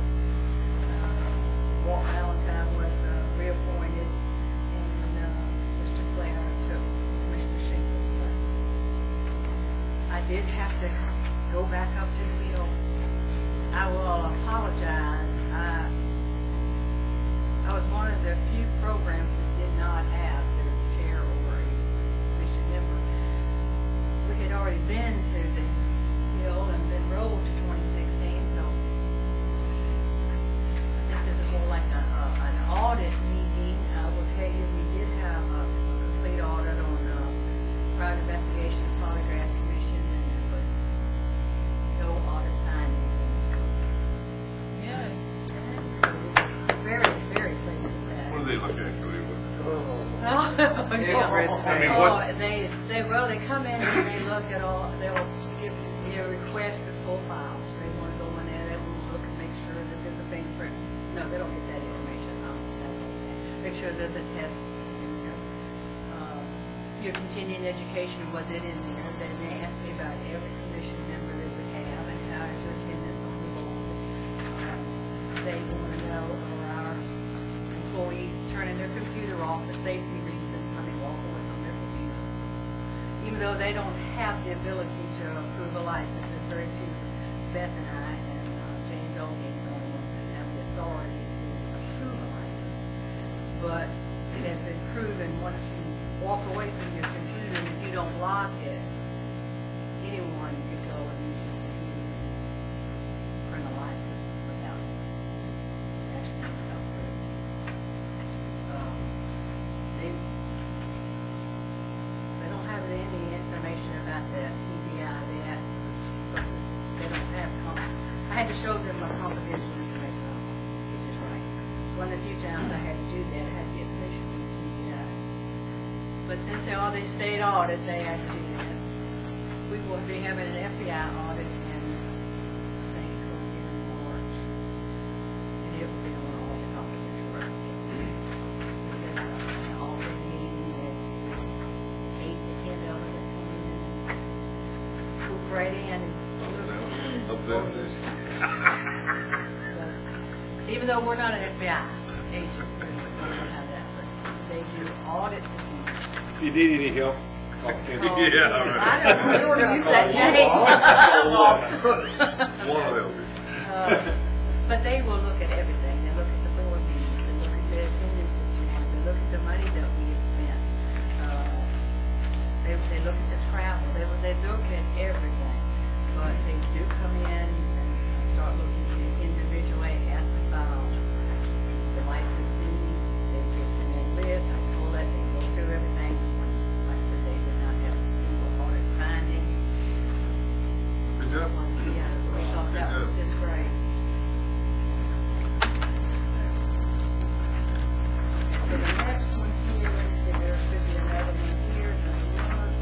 Walt Valentine was reappointed, and Mr. Flair took Commissioner Shinkle's place. I did have to go back up to the middle. I will apologize. I was one of the few programs that did not have their chair or a commission member. We had already been to the Hill and been rolled to 2016, so I think this is more like an audit meeting. I will tell you, we did have a complete audit on private investigation, Polygraph Commission, and there was no audit findings in this program. Yeah. Very, very pleased with that. What do they look at? They come in and they look at all, they will give you a request to full files. They want to go in there, they will look and make sure that there's a fingerprint. No, they don't get that information. Make sure there's a test in there. Your continuing education, was it in there? Then they asked me about every commission member that we have and how is your attendance on the board. They want to know, are our employees turning their computer off for safety reasons when they walk away from their computer. Even though they don't have the ability to approve a license, there's very few. Beth and I and James Olgate's are the ones that have the authority to approve a license. But it has been proven once you walk away from your computer and if you don't lock it, anyone could go and use your computer and print a license without one of the few times I had to do that, I had to get permission from the TBI. But since they're all the state audit, they had to do that. We will be having an FBI audit, and I think it's going to be in March. And it will be on all the confidential records. So that's an audit meeting that there's 8 to 10 of them that come in and swoop right in and Above this. so, even though we're not an FBI agent, we don't have that, but they do audit the team. If you need any help, talk to him. Yeah, all right. I don't remember you said yay. One of them. But they will look at everything. They look at the board meetings, they look at the attendance that you have, they look at the money that we have spent. They look at the travel, they look at everything. But they do come in and start looking individually at the files. The licensees, they give them a list, I pull it, they go through everything. Like I said, they did not have a single audit finding. Good job. Yes, we thought that was just great. So the next one here, let's see, there should be another one here, another one.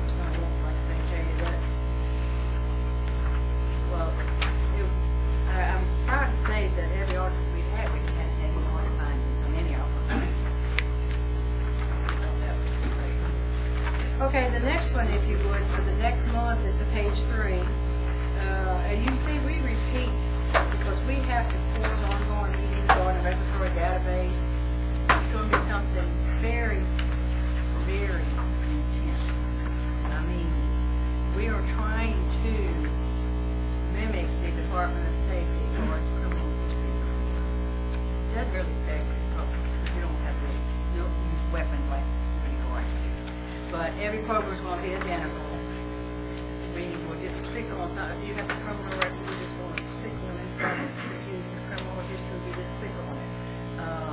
I won't, like I say, tell you that. Well, I'm proud to say that every audit we've had, we've had any audit findings on any of our findings. So that was great. Okay, the next one, if you would, for the next month is page 3. And you see, we repeat because we have to form ongoing meetings on a regulatory database. It's going to be something very, very intense. I mean, we are trying to mimic the Department of Safety or its criminal justice. It doesn't really affect this program because you don't use weapons like the security guards do. But every program is going to be identical. We will just click on something. If you have the criminal record, we just want to click on inside. If it uses criminal history, we just click on it.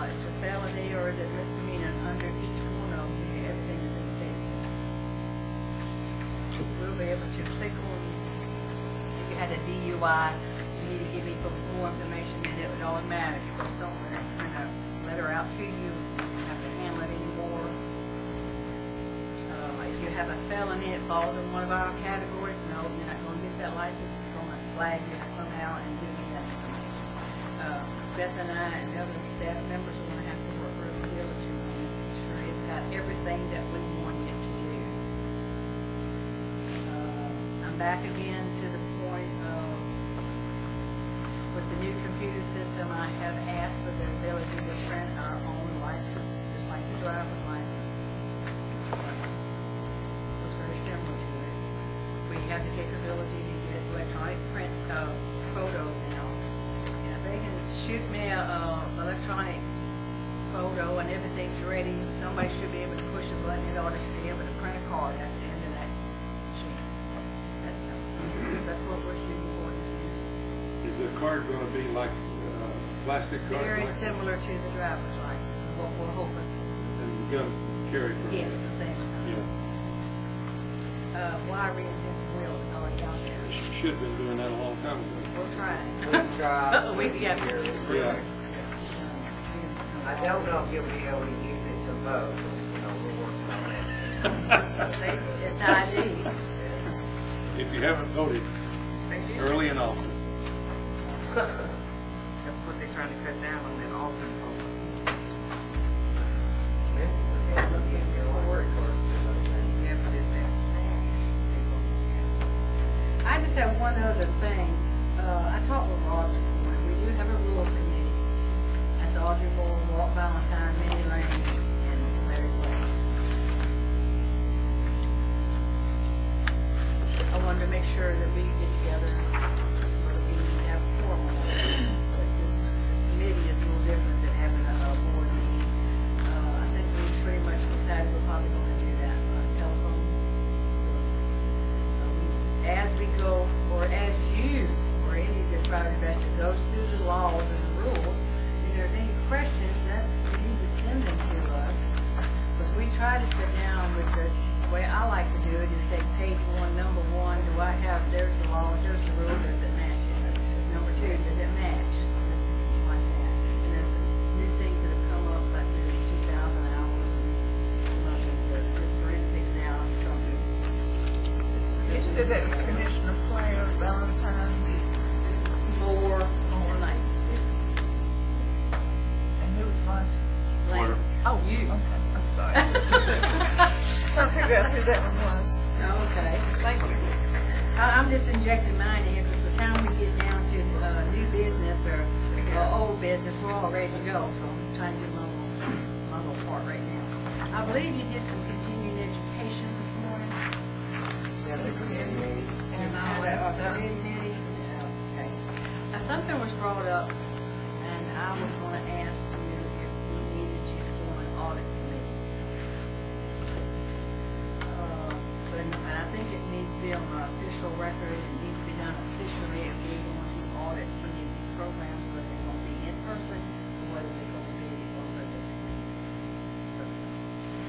It's a felony or is it misdemeanor? Under each one of them, everything is in the state of Tennessee. We'll be able to click on. If you had a DUI, you need to give me more information, and it would automatically go somewhere and print a letter out to you. You don't have to handle it anymore. If you have a felony, it falls in one of our categories. No, you're not going to get that license. It's going to flag you to come out and give me that information. Beth and I and the other staff members are going to have to work really diligently on making sure it's got everything that we want it to do. I'm back again to the point of, with the new computer system, I have asked for the ability to print our own license, just like the driver's license. Looks very similar to it. We have the capability to get electronic print photos now. And if they can shoot me a electronic photo and everything's ready, somebody should be able to push a button in order to be able to print a card at the end of that machine. That's simple. That's what we're shooting for this new system. Is the card going to be like plastic card? Very like, similar to the driver's license, is what we're hoping. And you're going to carry it? Yes, the same. Yeah. Why reinvent the wheel? It's already out there. You should have been doing that a long time ago. We'll try. We tried. We got Yeah. I don't know if you'll be able to use it to vote, but, you know, we're working on it. It's ID. If you haven't voted early and often. That's what they're trying to cut down on that alternate vote. Memphis is saying, look, it's your work, or something. Yeah, but it just. I just have one other thing. I talked with Rob this morning. We do have a rules committee. That's Audrey Moore, Walt Valentine, Minnie Lane, and Larry Lane. I wanted to make sure that we get together so that we have a forum. But this committee is a little different than having a board meeting. I think we pretty much decided we're probably going to do that on telephone. So, as we go, or as you, or any of the private investor goes through the laws and the rules, if there's any questions, you need to send them to us. Because we try to sit down with the way I like to do it is take page 1, number 1, do I have, there's the law, there's the rule, does it match it? Number 2, does it match? Watch that. figure out who that one was. Okay. Thank you. I'm just injecting mine in, because by the time we get down to new business or old business, we're all ready to go, so I'm trying to do my little part right now. I believe you did some continuing education this morning. And all that stuff. Okay. Now, something was brought up, and I was gonna ask you if we needed to form an audit committee. And I think it needs to be on the official record, it needs to be done officially if we're going to audit any of these programs, whether they're going to be in person, or whether they're going to be on the person.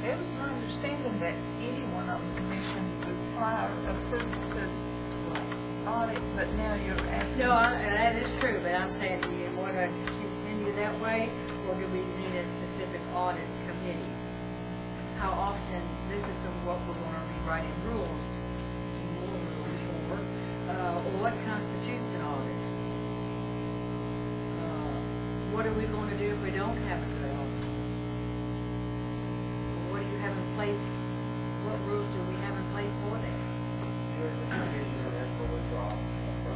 It was my understanding that anyone on the commission could prior approve could audit, but now you're asking. No, that is true, but I'm saying, do you want to continue that way, or do we need a specific audit committee? How often, this is what we're going to be writing rules, some more rules for, or what constitutes an audit? What are we going to do if we don't have a good audit? What do you have in place, what rules do we have in place for that?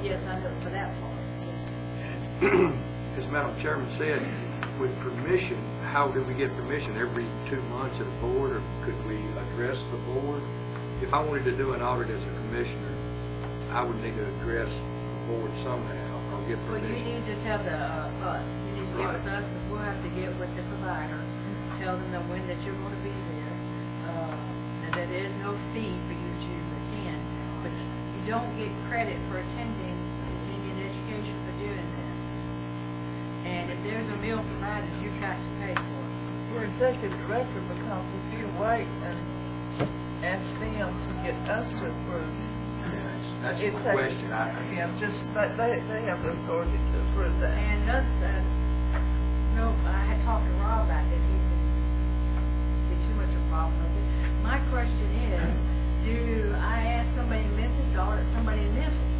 Yes, I know for that part. Yes. As Madam Chairman said, with permission, how do we get permission? Every 2 months at a board, or could we address the board? If I wanted to do an audit as a commissioner, I would need to address the board somehow or get Well, you permission. need to tell us, you need to get with us, because we'll have to get with the provider, tell them that when that you're going to be there, and that there is no fee for you to attend, but you don't get credit for attending continuing education for doing this. And if there's a meal provided, you've got to pay for it. You're executive director, because if you wait and ask them to get us to approve, That's it my takes, question. yeah, just, they have the authority to approve that. And another, no, I had talked to Rob about it, he didn't see too much of a problem with it. My question is, do I ask somebody in Memphis to audit somebody in Memphis?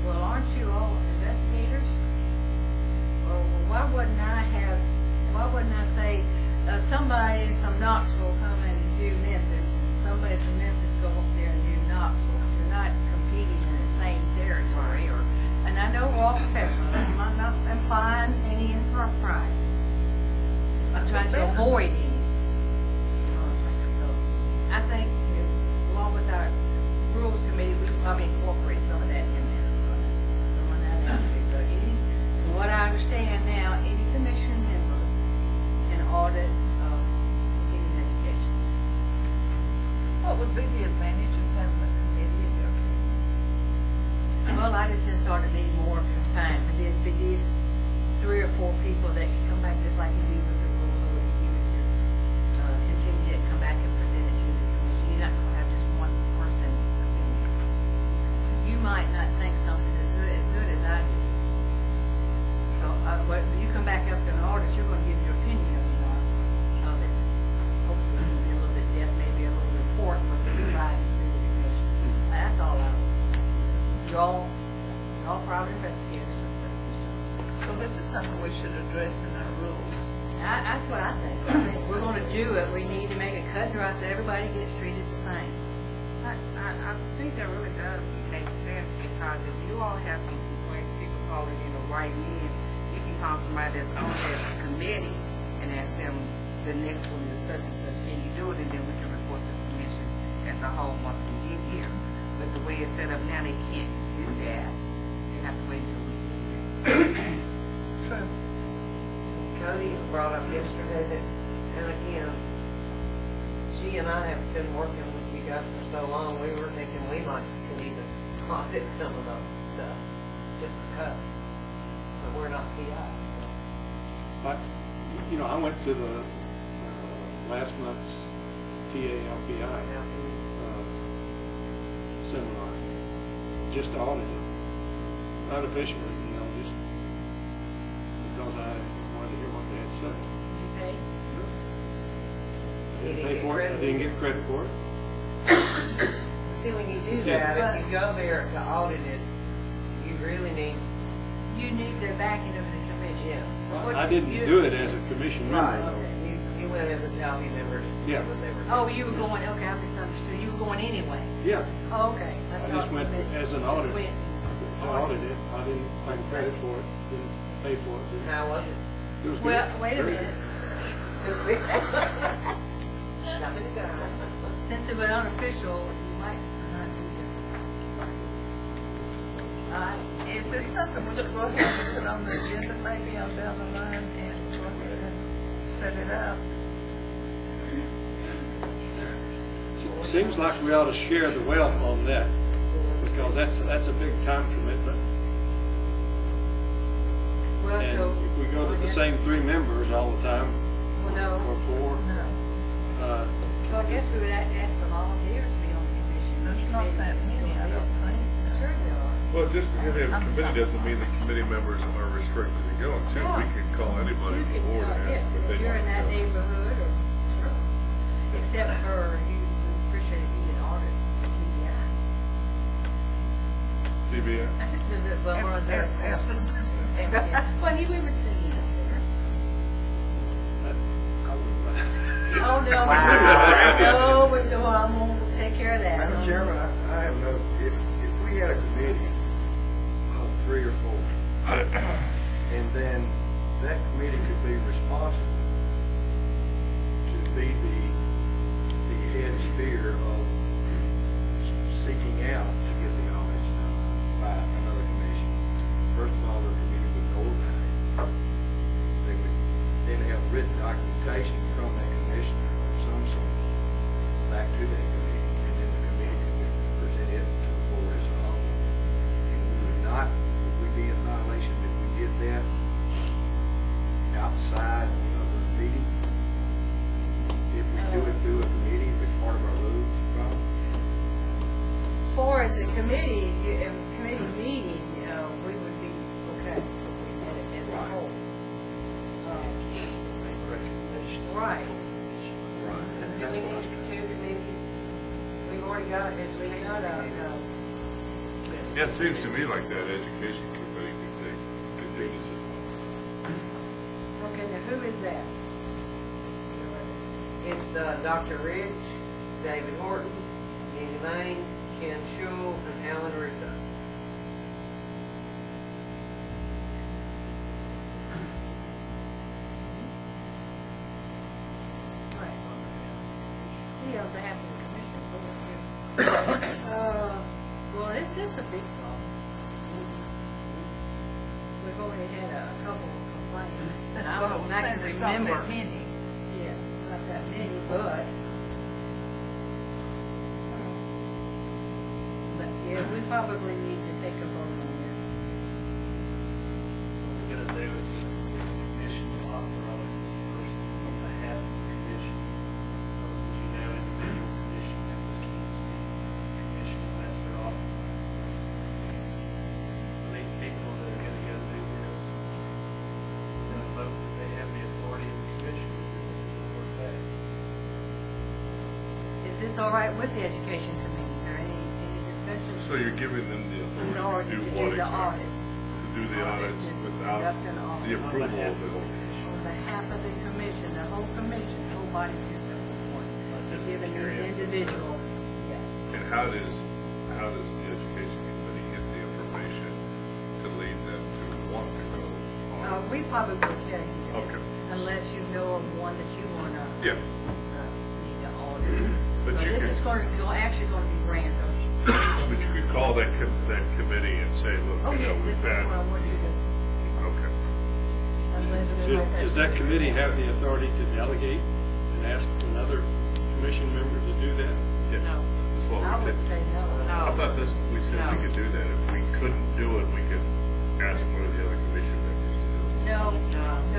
Well, aren't you all investigators? Or why wouldn't I say, somebody from Knoxville come and do Memphis, and somebody from Memphis go up there and do Knoxville? You're not competing in the same territory, and I know we're all professionals, I'm not implying any improprieties. I'm trying to avoid any. So, I think, along with our rules committee, we can probably incorporate some of that in there. Throwing that out too. So from what I understand now, any commission member can audit continuing education. What would be the advantage of having a committee in your opinion? Well, I just started needing more time, but there'd be these 3 or 4 people that can come back just like you do with the rules, or you do with your continue to come back and present it to the commission. You're not going to have just one person opinion. You might not think something as good as I do. So, when you come back after an audit, you're going to give your opinion of it. Hopefully, it'll be a little bit depth, maybe a little report from the providing to the commission. That's all I was. You're all private investigators. So this is something we should address in our rules. That's what I think. I think if we're going to do it, we need to make it cut and dry so everybody gets treated the same. I think that really does make sense, because if you all have some people calling in or writing in, you can call somebody that's on that committee and ask them, the next one is such and such, can you do it? And then we can report to the commission as a whole once we get here. But the way it's set up now, they can't do that. They have to wait until we get here. True. Cody's brought up yesterday that, and again, she and I have been working with you guys for so long, we were thinking we might could even audit some of the stuff, just because. But we're not PI, so. I went to the last month's TALPI seminar, just audited, not officially, just because I wanted to hear what they had to say. Okay? I didn't pay for it, I didn't get credit for it. See, when you do that, if you go there to audit it, you really need. You need the backing of the commission. Yeah. What I you didn't do it as a commission member, though. You went as a tally member to see Yeah. what they were. Oh, you were going, okay, I misunderstood. You were going anyway. Yeah, Oh, okay. I thought just you went meant as an just audit. went. to audit it. I didn't take credit for it, didn't pay for it. How was it? It was good. Well, wait a Very minute. Jumping the gun. Since it was unofficial, you might not need to. All right. Is this something we should go ahead and put on the agenda maybe on down the line and go ahead and set it up? good. Seems like we ought to share the wealth on that, because that's a big time commitment. Well, And so. if we go to I the guess- same 3 members all the time, Well, no. or 4, No, So I guess we would ask for volunteers to be on the commission. there's not that many, I don't think. Sure there are. Well, just because we have a committee doesn't mean the committee members are restricted to going too. We could call anybody You on the could, board and ask yeah, if they if you're in want that to go. neighborhood, or, sure. Except for you, we appreciate if you can audit TBI. TBI? Well, we're on there. Absence. Well, we would see you up there. I would, Oh, no. Wow. No, but so I'm gonna take care of that. Madam Chairman, I have no, if we had a committee of 3 or 4, and then that committee could be responsible to be the head spear of seeking out to get the audits done by another commission. First of all, the committee would coordinate. They would then have written documentation from that commissioner of some sort back to that committee, and then the committee could present it to the board as a whole. And would we be in violation if we did that outside of the meeting? If we do it through a committee, if it's part of our rules, probably? For as a committee, committee meeting, we would be okay if we did it as a Right. whole. Make recommendations. Right. Do we need 2 committees? We've already got it. We got Yeah, it seems to me like that education committee could do this as Okay, now who is that? It's Dr. Rich, David Horton, Andy Lane, Ken Shule, and Alan Russo. Right. Yeah, they have a commission board here. Well, this is a big problem. We've already had a couple of complaints. and That's I what I don't was exactly saying, there's not remember. that many. Yeah, not that many, but. But, yeah, we probably need to take a vote on this. What we're gonna do is the commission will authorize this person on behalf of the commission. Because as you know, individual commission members can't speak for the commission unless they're authorized. So these people that are gonna go do this, we're gonna vote that they have the authority of the commission to do it, report back. Is this all right with the education committee? Is there any discussion? well. So you're giving them the authority to do what the exactly? audits. To do the audits To without conduct an audit. the approval of the whole. On behalf of the commission, the whole commission, nobody's except for one. Just Giving these curious. individual, yeah. And how does the education committee get the information to lead them to want to go on? We probably will tell you. Okay. Unless you know of one that you wanna, Yeah, need to audit. But So you this can- is actually gonna be random. but you could call that committee and say, look, Oh, you know, yes, we've this is what had. I want you to, Okay. unless there's. does that committee have the authority to delegate and ask another commission member to do that? Yes. No. That's what I we would did. say no. I thought we said we could do that. If we couldn't do it, we could ask one of the other commission members to do it.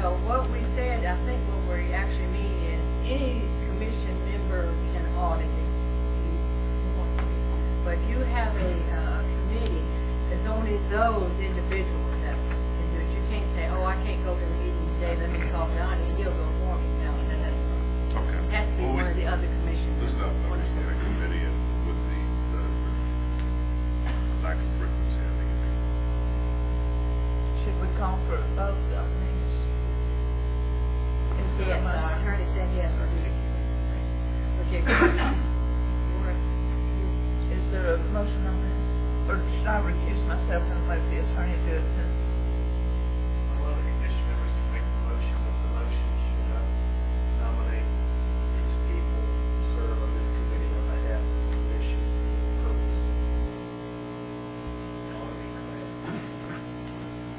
No, what we said, I think what we actually mean is any commission member can audit it. But you have a committee, it's only those individuals that can do it. You can't say, oh, I can't go to the meeting today, let me call Donnie, and he'll go for me. No. Okay. It has to be Well, one of the other commission There's members. enough One numbers of on the- the committee and with the lack of frequency, I think it'd be. Should we call for a vote on these? Is there a Yes, motion? our attorney said yes, we're doing. Okay. Is there a motion on this? Or should I recuse myself and let the attorney do it since? Well, the commission members can make the motion, but the motion should not nominate these people to serve on this committee on behalf of the commission for the purpose of auditing classes.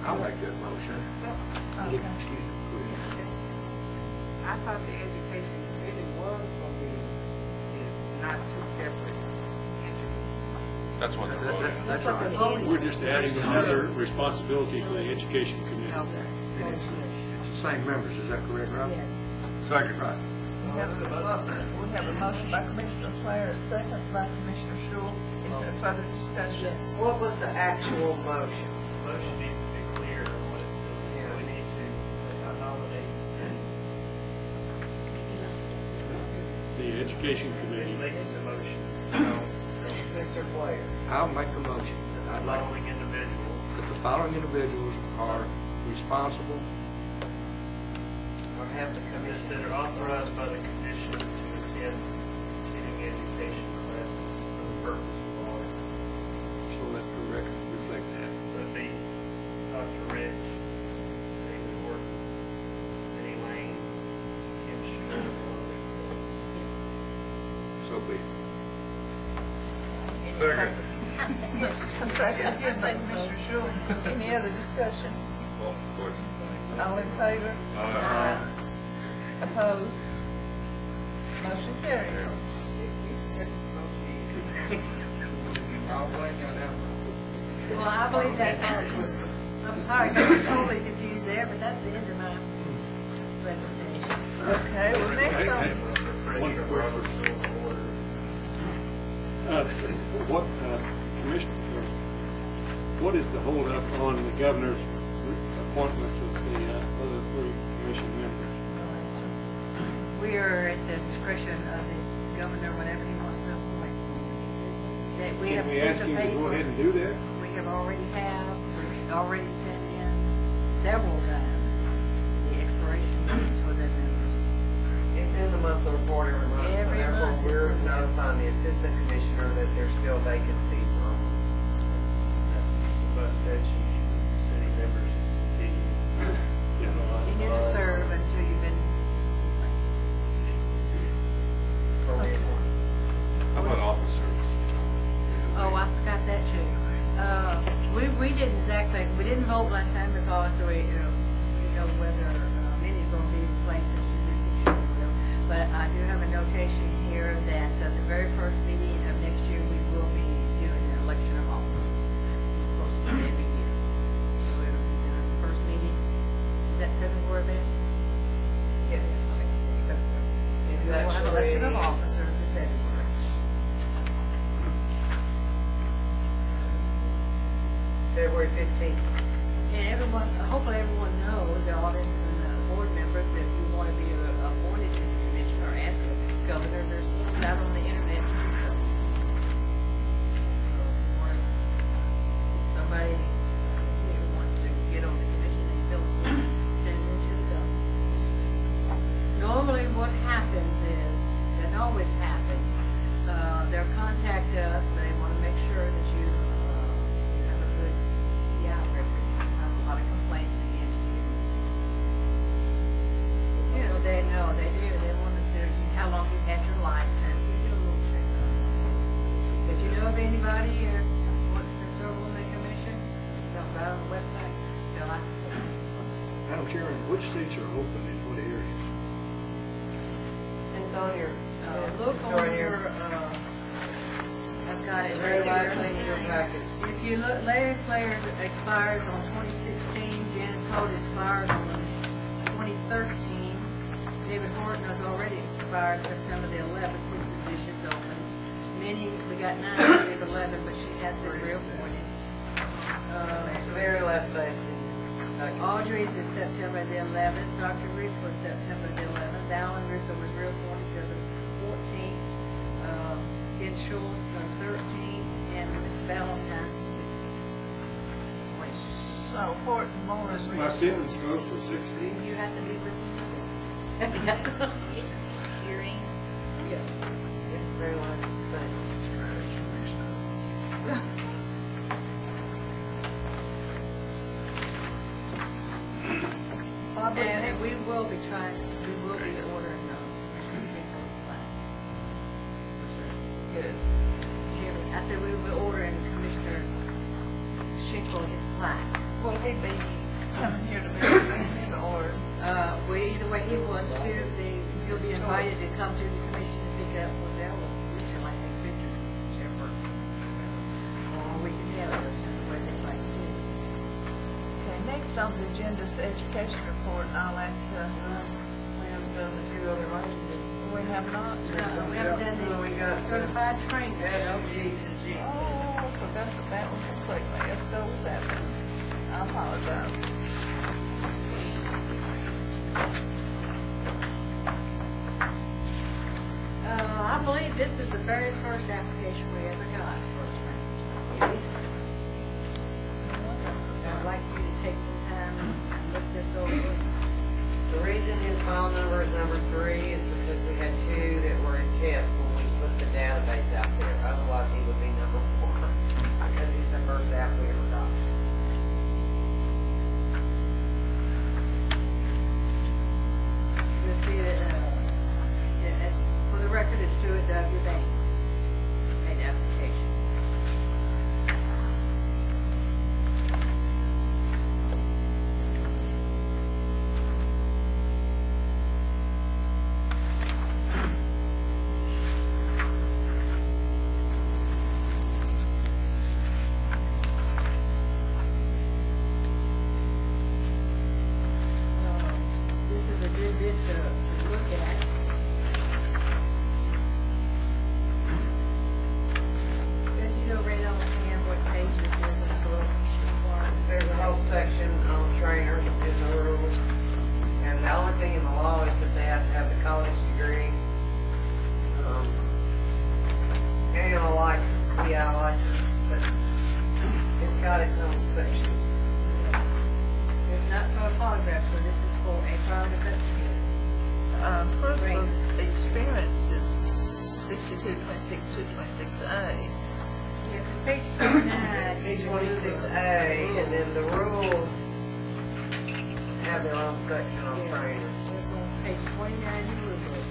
I'll make that motion. Okay. Excuse me, go ahead. I thought the education committee was gonna be, is not two separate entities. That's what they're voting on. That's what right. they're voting. We're just adding another responsibility to the education committee. Okay. And it's the same members, is that correct, Rob? Yes. Second. Right. We have a motion by Commissioner Flair, a second by Commissioner Shule. Is there further discussion? Yes. What was the actual motion? The motion needs to be clear on what it's doing, so we need to say, I nominate, The education who's committee. making the motion. Mr. Blair. I'll make the motion that I'd like Following individuals. that the following individuals are responsible. Or have the commission. That are authorized by the commission to attend continuing education classes for the purpose of audit. So let the record reflect that. Would be Dr. Rich, David Horton, Penny Lane, Kim Schuler, and Lisa. Yes. So be it. Second. A second again by Commissioner Shule. Any other discussion? Well, of course. All in favor? Opposed? Motion carries. I'll blame you on that one. Well, I believe that's all. I'm sorry, I got totally confused there, but that's the end of my presentation. Okay, well, next on, One Refresher, question. Robert's Rules of Order. What, Commissioner, what is the holdup on the governor's appointments of the other three commission members? We are at the discretion of the governor whenever he wants to appoint. That we have Can we sent ask the him to go ahead paper. and do that? We have we've already sent in several times the expiration dates for the members. It's in the monthly report every month, so Every therefore month it's we're in there. notifying the assistant commissioner that there's still vacancies on. By statute, city members just continue. Continue to serve until you've been, For reappointment. How about officers? oh, I forgot that too. We didn't exactly, we didn't vote last time because we know whether Minnie's going to be replaced as she will. But I do have a notation here that the very first meeting of next year, we will be doing an election of officers. It's supposed to be every year. So it'll be done the first meeting. Is that February, Ben? Yes. Okay, it's February. It's So we'll have election of actually- officers in February. February 15th. And everyone, hopefully everyone knows, the audience and the board members, if you want to be appointed to the commission or ask the governor, there's forms out on the internet to do so. So if somebody who wants to get on the commission, they fill it, send it to the governor. Normally what happens is, doesn't always happen, they'll contact us, but they want to make sure that you have a good record. I have a lot of complaints against you. You know, they do. They want to know how long you've had your license. They do a little check. If you know of anybody who wants to serve on the commission, they'll go on the website, fill out the forms. Madam Chairman, which seats are open in what areas? It's on your, Look it's on on your, your, I've got it's it the very right last thing in your here. packet. If you look, Larry Flair's expires on 2016, Janice Holt expires on 2013, David Horton has already expired September the 11th, his position's open. Minnie, we got 9 out of 11, but she has been reappointed. It's the very last thing in your packet. Audrey's is September the 11th, Dr. Rich was September the 11th, Alan Russo was reappointed to the 14th, Ken Schultz on 13th, and Mr. Valentine's the 16th. so Horton Moore is My Simmons goes to 16. You have to be registered. Yes. Hearing. Yes. Yes, very much. Barbara, And next- we will be ordering, Nichols flag. Good. Jeremy, I said we will be ordering Commissioner Shinkle his plaque. will he be coming here to be presented or? Well, either way he wants to, he'll be invited to come to the commission to pick up whatever, picture, like a picture, whichever. Or we can have it, the way they like to do it. Okay, next on the agenda is the education report. I'll ask to, We haven't done the two other items. we have not? No, we haven't done No, we got the certified training. LG. Oh, forgot to that one completely. Let's go with that one. I apologize. I believe this is the very first application we ever got. So I'd like for you to take some time and look this over. The reason his file number is number 3 is because we had 2 that were in test when we put the database out there. Otherwise, he would be number 4 because he's the first app we ever got. You'll see that, for the record, it's Stuart W. Bain. Made the application. This is a good bit to look at. As you know, right on the hand, what page this is in the book. There's a whole section on trainers in the rules. And the only thing in the law is that they have to have the college degree, and a license, PI license, but it's got its own section. It's not for a polygraph, so this is for a private investigator. Proof Great. of experience is 6226 226A. Yes, it's page 29. C26A, and then the rules have their own section on Yeah. trainers. It's on page 29 in the rule book.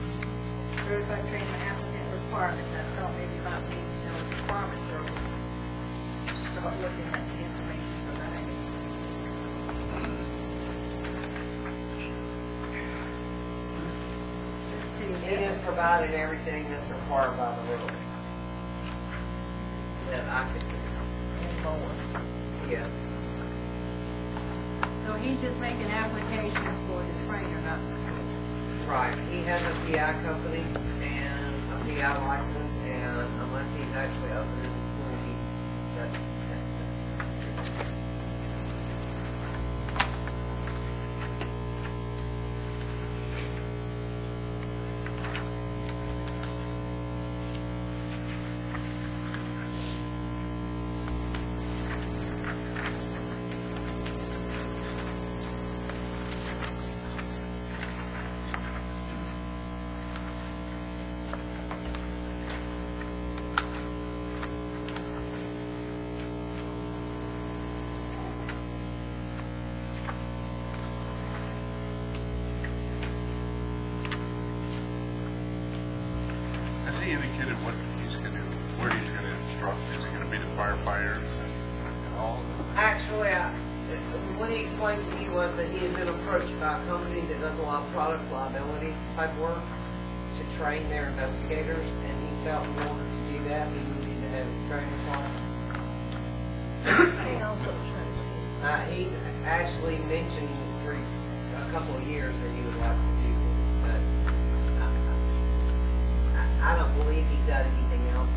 Certified training applicant requirements. I thought maybe about the requirements or start looking at the information for that. Let's see. He has provided everything that's required by the rule. That I could see. And more. Yeah. So he's just making application for the trainer, not the school. Right, he has a PI company and a PI license, and unless he's actually opening the school, he doesn't. Has he indicated what he's going to, where he's going to instruct? Is it going to be the firefighters and all of this? Actually, what he explained to me was that he had been approached by a company that does a lot of product liability type work to train their investigators, and he felt in order to do that, he needed to have his training class. He also trains. He's actually mentioned for a couple of years that he would like to do this, but I don't believe he's got anything else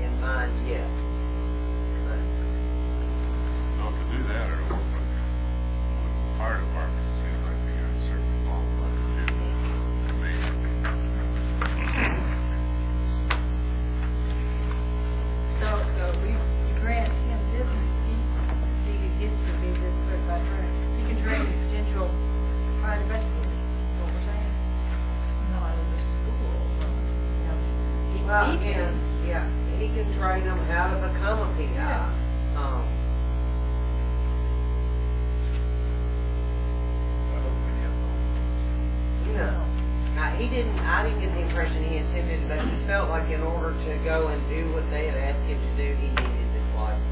in mind yet. But Well, to do that, or to work with fire departments, it seems like the guys certainly qualified to do that, to me. So, we grant him this, he gets to be this certified trainer. He can train potential private investigators, is what we're saying. Well, again, yeah, he can train them how to become a PI. I didn't get the impression he intended, but he felt like in order to go and do what they had asked him to do, he needed this license.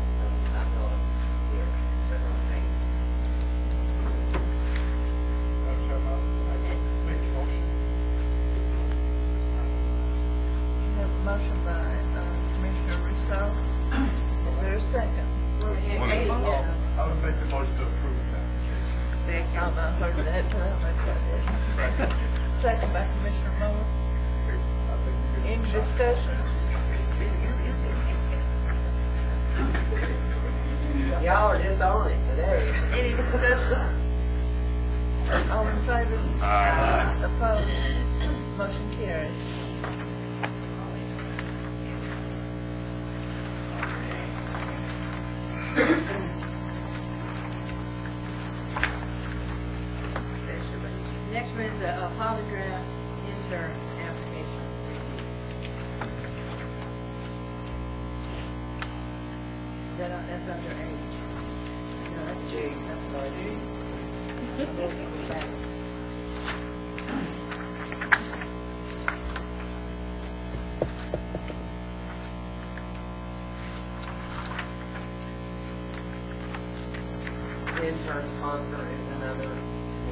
And I told him, here, several things. We have a motion by Commissioner Rousseau. Is there a second? I would make the motion to approve that. I've not heard that, but I'll make that. Second by Commissioner Moore. Any discussion? Y'all are just on it today. Any discussion? All in favor? Aye. Opposed? Motion carries. Next one is a polygraph intern application. That's under age. No, that's G. I'm sorry, G. I'm looking backwards. The intern sponsor is another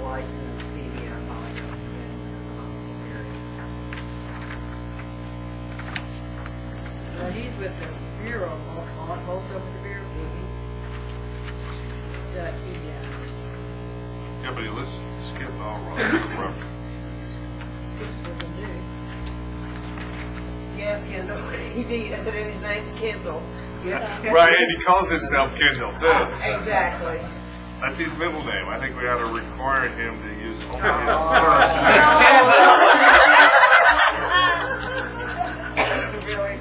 licensed PBI polygraph examiner. Now, he's with the Bureau, on both of them with the Bureau. TBI. Yeah, but let's skip all right. Skips with them new. Yes, Kendall. He did, and his name's Kendall. Yes. Right, and he calls himself Kendall too. Exactly. That's his middle name. I think we ought to require him to use only his Really?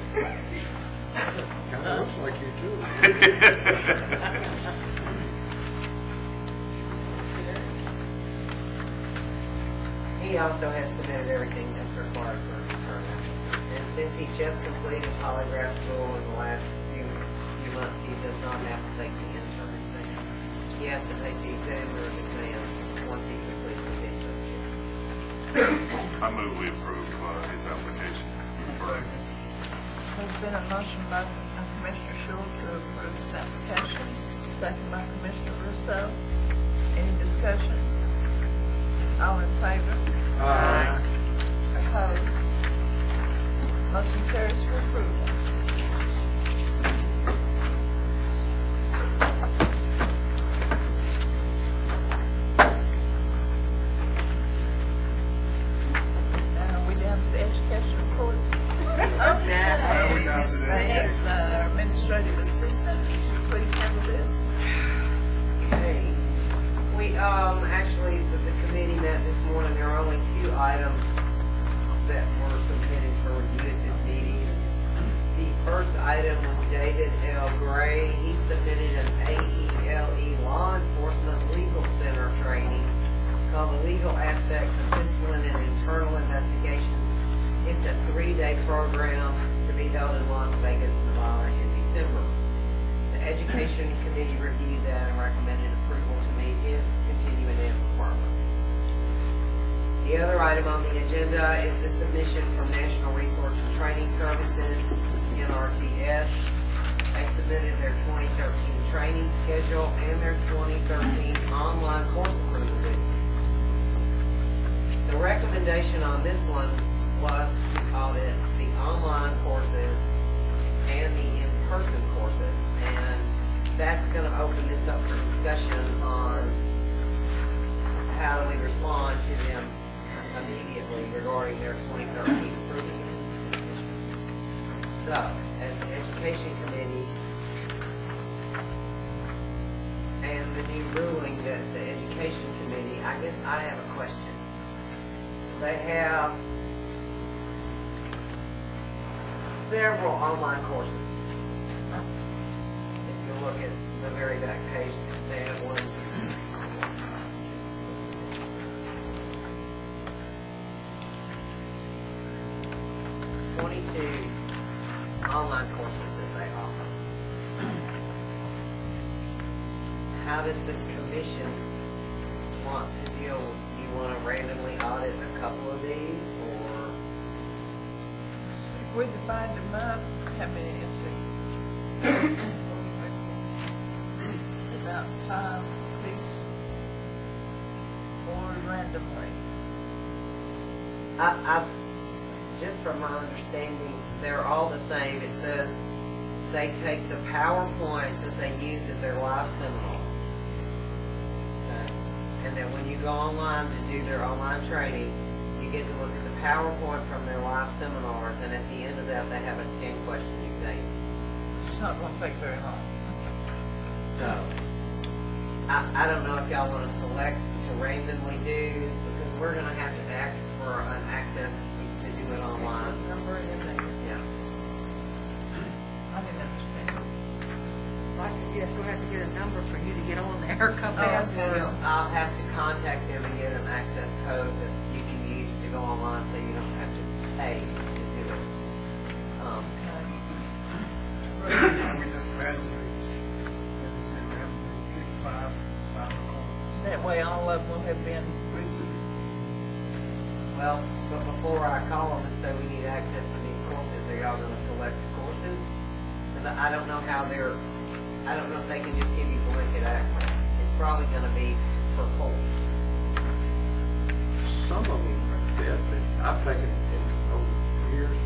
Kind of looks like you too. He also has submitted everything that's required for his intern. And since he just completed polygraph school in the last few months, he does not have to take the intern exam. He has to take the examiner's exam once he completes his internship. I move we approve his application. There's been a motion by Commissioner Shule to approve this application, second by Commissioner Rousseau. Any discussion? All in favor? Aye. Opposed? Motion carries for approval. Now, we down to the education report. Ms. May, the administrative assistant, please handle this. Okay. We, actually, the committee met this morning. There are only 2 items that were submitted for review at this meeting. The first item was David L. Gray. He submitted an AELE Law Enforcement Legal Center training called the Legal Aspects of Discipline and Internal Investigations. It's a 3-day program to be held in Las Vegas, Nevada in December. The Education Committee reviewed that and recommended approval to meet his continuing ed requirements. The other item on the agenda is the submission from National Resource and Training Services, NRTS. They submitted their 2013 training schedule and their 2013 online course approval list. The recommendation on this one was to audit the online courses and the in-person courses, and that's going to open this up for discussion on how do we respond to them immediately regarding their 2013 approval. So, as the Education Committee and the new ruling that the Education Committee, I guess I have a question. They have several online courses. If you look at the very back page, they have 1, 2, 3, 4, 5, 6, 7, 8, 22 online courses that they offer. How does the commission want to deal with, do you want to randomly audit a couple of these, or? If we divide them up, how many is it? About 5 apiece, or randomly. I, just from my understanding, they're all the same. It says they take the PowerPoint that they use at their live seminar. And then when you go online to do their online training, you get to look at the PowerPoint from their live seminars, and at the end of that, they have a 10-question exam. It's not going to take very long. So, I don't know if y'all want to select to randomly do, because we're going to have to ask for an access to do it online. Number in there. Yeah. I didn't understand. Like, yes, we'll have to get a number for you to get on there, come fast. I'll have to contact them and get an access code that you can use to go online, so you don't have to pay to do it. We just randomly, as you said, randomly pick five courses. That way all of them will have been reviewed. Well, but before I call them and say we need access to these courses, are y'all going to select the courses? Because I don't know how they're, I don't know if they can just give you blanket access. It's probably going to be per course. Some of them like that, but I've taken in over years.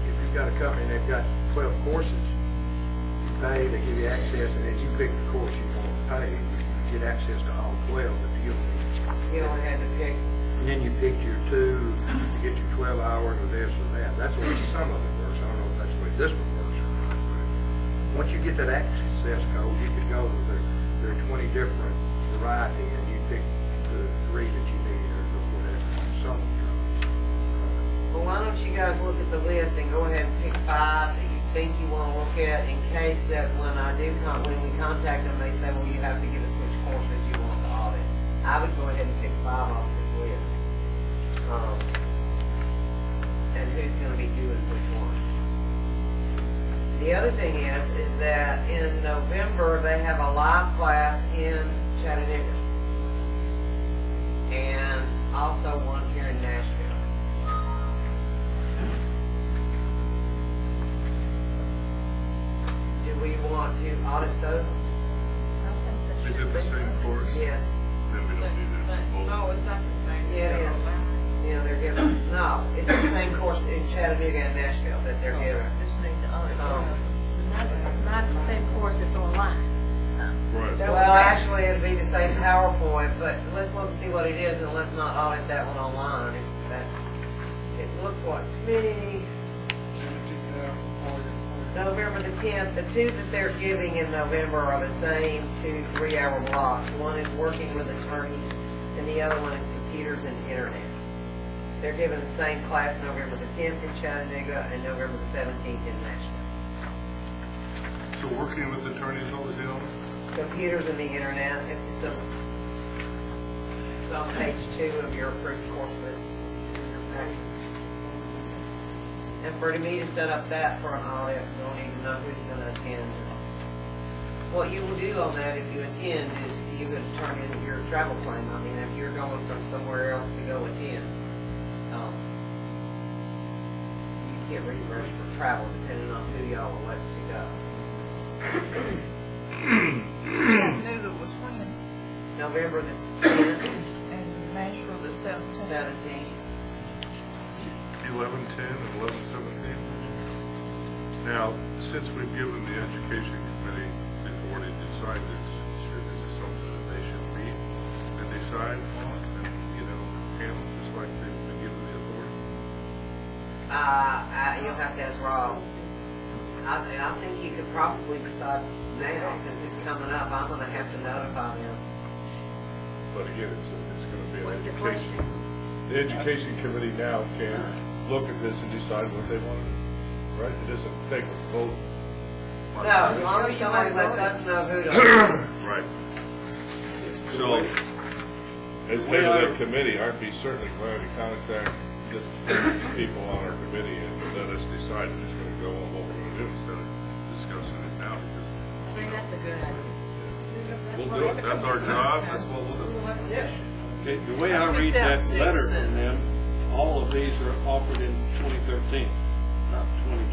If you've got a company and they've got 12 courses, you pay, they give you access, and then you pick the course you want to pay. You get access to all 12 if you don't. You only had to pick. And then you picked your 2 to get your 12 hours or this or that. That's the way some of it works. I don't know if that's the way this one works or not. But once you get that access code, you can go to there are 20 different variety, and you pick the 3 that you need or whatever. Some. Well, why don't you guys look at the list and go ahead and pick 5 that you think you want to look at, in case that when when we contact them, they say, well, you have to give us which courses you want to audit. I would go ahead and pick 5 off this list. And who's going to be doing which one. The other thing is that in November, they have a live class in Chattanooga. And also one here in Nashville. Do we want to audit those? Is it the same course? Yes. Then we don't need it. No, it's not the same. Yeah, it is. Yeah, they're giving, no, it's the same course in Chattanooga and Nashville that they're giving. Just need to audit. Not the same course, it's online. Right. Well, actually, it'd be the same PowerPoint, but let's look and see what it is, and let's not audit that one online. If that's, it looks like to me, November the 10th, the 2 that they're giving in November are the same 2 3-hour blocks. One is working with attorneys, and the other one is computers and internet. They're giving the same class November the 10th in Chattanooga and November the 17th in Nashville. So working with attorneys, what was the other? Computers and the internet, it's on page 2 of your approved course list. Okay. And for me to set up that for an audit, we'll need to know who's going to attend. What you will do on that if you attend is you would turn in your travel claim. I mean, if you're going from somewhere else to go attend, you get reimbursed for travel depending on who y'all elect to go. Chattanooga was when? November the 10th, And Nashville the 17th. 17th. 11:10 and 11:17. Now, since we've given the education committee the authority to decide this, is this something that they should meet and decide on and, handle just like they've been given the authority? You'll have to ask Rob. I think you could probably decide now, since it's coming up. I'm going to have to notify them. But again, it's going to be What's an the education. question? The education committee now can look at this and decide what they want to do, right? It doesn't take a vote. No, as long as somebody lets us know who to. Right. So, as head of that committee, I'd be certainly glad to contact the people on our committee and let us decide who's going to go and what we're going instead of discussing it now, because I think that's a good idea. we'll do it. That's our job, that's what we'll do. Okay, the way I read that letter from them, all of these are offered in 2013, not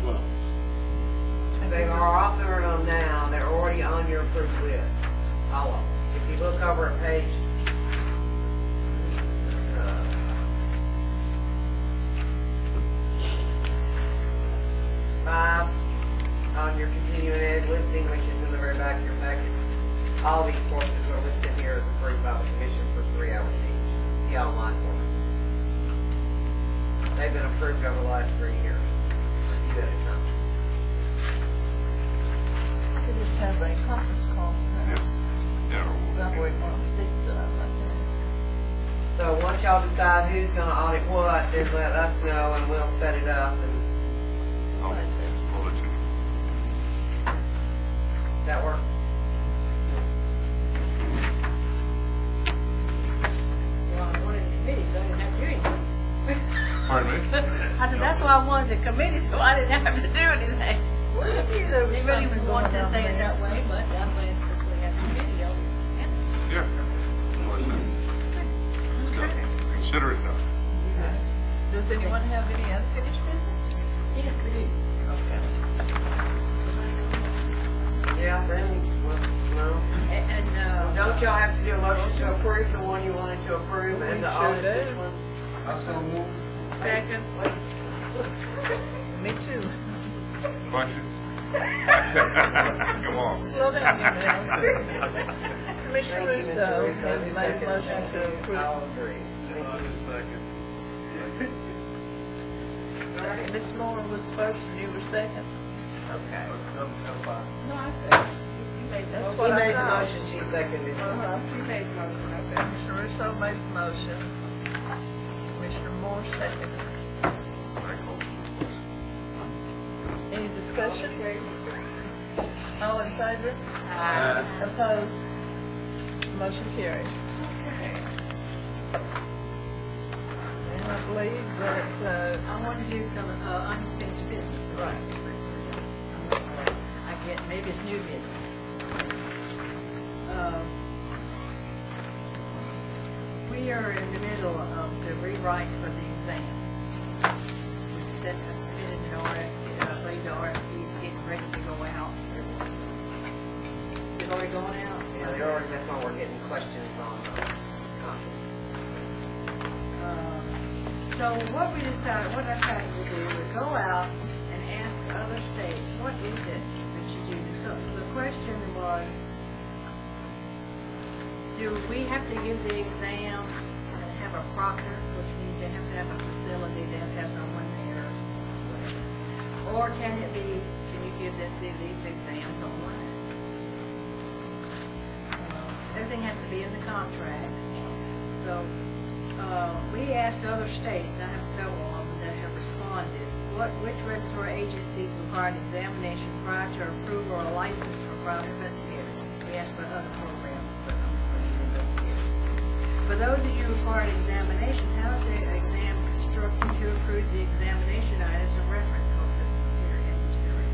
2012. They are offering them now, they're already on your approved list, all of them. If you look over at page, 5, on your continuing ed listing, which is in the very back of your packet, all these courses are listed here as approved by the commission for 3 hours each, the online course. They've been approved over the last 3 years, a few at a time. We could just have a conference call, perhaps. Yeah. That way, on 6 and I'm not there. So once y'all decide who's gonna audit what, then let us know and we'll set it up and I'll let you know. that work? Well, I wanted the committee, so I didn't have to do anything. Pardon me? I said, that's why I wanted the committee, so I didn't have to do anything. Well, I knew there was They really something want going to on say it there. that way, but I'm glad because we have the video. Yeah. That's what I said. Consider it done. Okay. Does anyone have any unfinished business? Yes, we do. Okay. Yeah, then, well, no. And, Don't y'all have to do a motion to approve the one you wanted to approve and to We sure audit this do. one? I so move. Second. Me too. Question? Come on. Slow down, you know. Commissioner Thank you, Mr. Russo Russo. has Who made a seconded motion that? to approve. I'll agree. Thank you. Ms. Moore was first and you were second? Okay. That's fine. No, I said, you made the That's motion. what He I made the thought. motion, she seconded it. You made the motion, I said. Commissioner Russo made the motion. Commissioner Moore seconded. Any discussion? All in favor? Opposed? Motion carries. And I believe that, I want to do some unfinished business. Right. I get, maybe it's new business. We are in the middle of the rewrite for the exams. We submitted an RFP, I believe the RFP is getting ready to go out. They've already gone out? Yeah, they already, that's why we're getting questions on content. So what we decided, what I decided to do was go out and ask other states, what is it that you do? So the question was, do we have to give the exam and have a proctor, which means they have to have a facility, they have to have someone there, whatever. Or can it be, can you give these exams online? Everything has to be in the contract. So we asked other states, I have several of them that have responded, which regulatory agencies require an examination prior to approval or a license for private investigators? We asked for other programs, but I'm just going to do investigators. For those of you who require an examination, how is the exam constructed? Who approves the examination items and reference codes as material?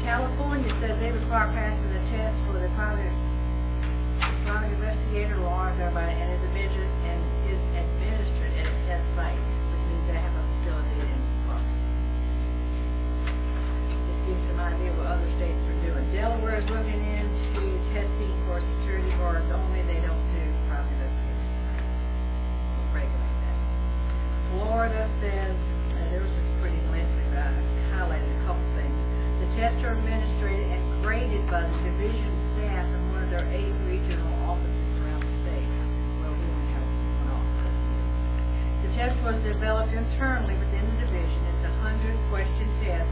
California says they require passing the test for the private investigator laws everybody and is administered at a test site, which means they have a facility in this park. Just give you some idea what other states are doing. Delaware is looking into testing for security guards only. They don't do private investigation. Regulate that. Florida says, theirs was pretty lengthy, but I highlighted a couple things. The tests are administered and graded by the division staff in one of their 8 regional offices around the state. Well, we only have one office here. The test was developed internally within the division. It's a 100-question test.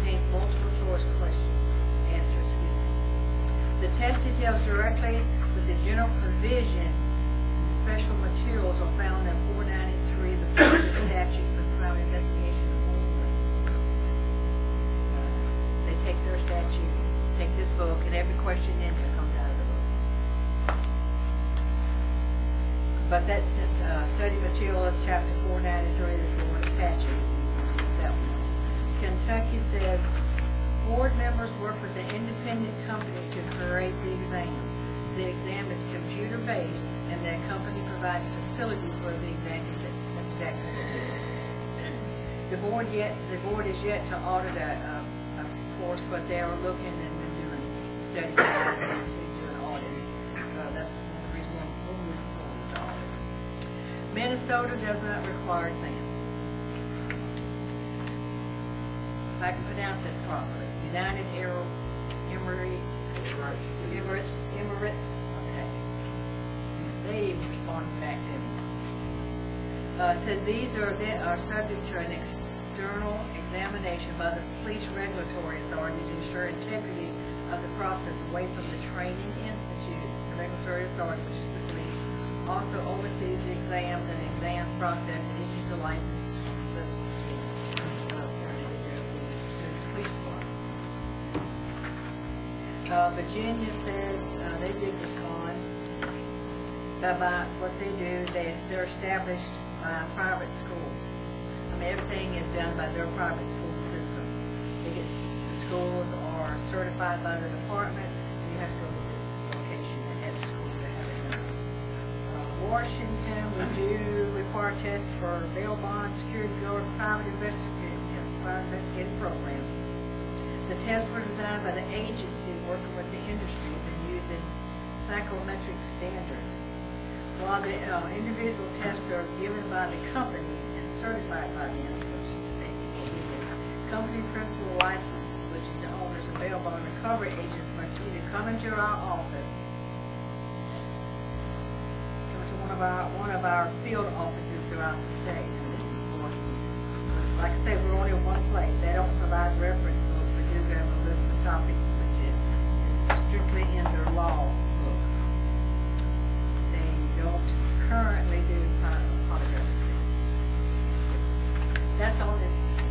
Contains multiple choice answers. The test details directly with the general provision. The special materials are found in 493 of the Florida statute for private investigation only. They take their statute, take this book, and every question in there comes out of the book. But that's study material is chapter 493 of the Florida statute. That one. Kentucky says, board members work with an independent company to create the exam. The exam is computer-based, and that company provides facilities where the exam is exactly. The board is yet to audit a course, but they are looking and doing study guides and doing audits. So that's one of the reasons we're moving forward with audit. Minnesota does not require exams. If I can pronounce this properly, United Emirates. Okay. They even responded back to me. Said these are subject to an external examination by the Police Regulatory Authority to ensure integrity of the process away from the Training Institute. The Regulatory Authority, which is the police, also oversees the exams and exam process and issues the license to the police department. Virginia says they did respond. About what they do, they're established by private schools. I mean, everything is done by their private school systems. The schools are certified by the department, and you have to go to this location and have a school to have it done. Washington, we do require tests for bail bonds, security guard, private investigative programs. The tests were designed by the agency working with the industries and using psychometric standards. While the individual tests are given by the company and certified by them, which basically we do, company principal licenses, which is the owners of bail bond recovery agents, must either come into our office, come to one of our field offices throughout the state. And this is important. Like I say, we're only in one place. They don't provide reference books. We do have a list of topics, which is strictly in their law book. They don't currently do polygraph. That's all the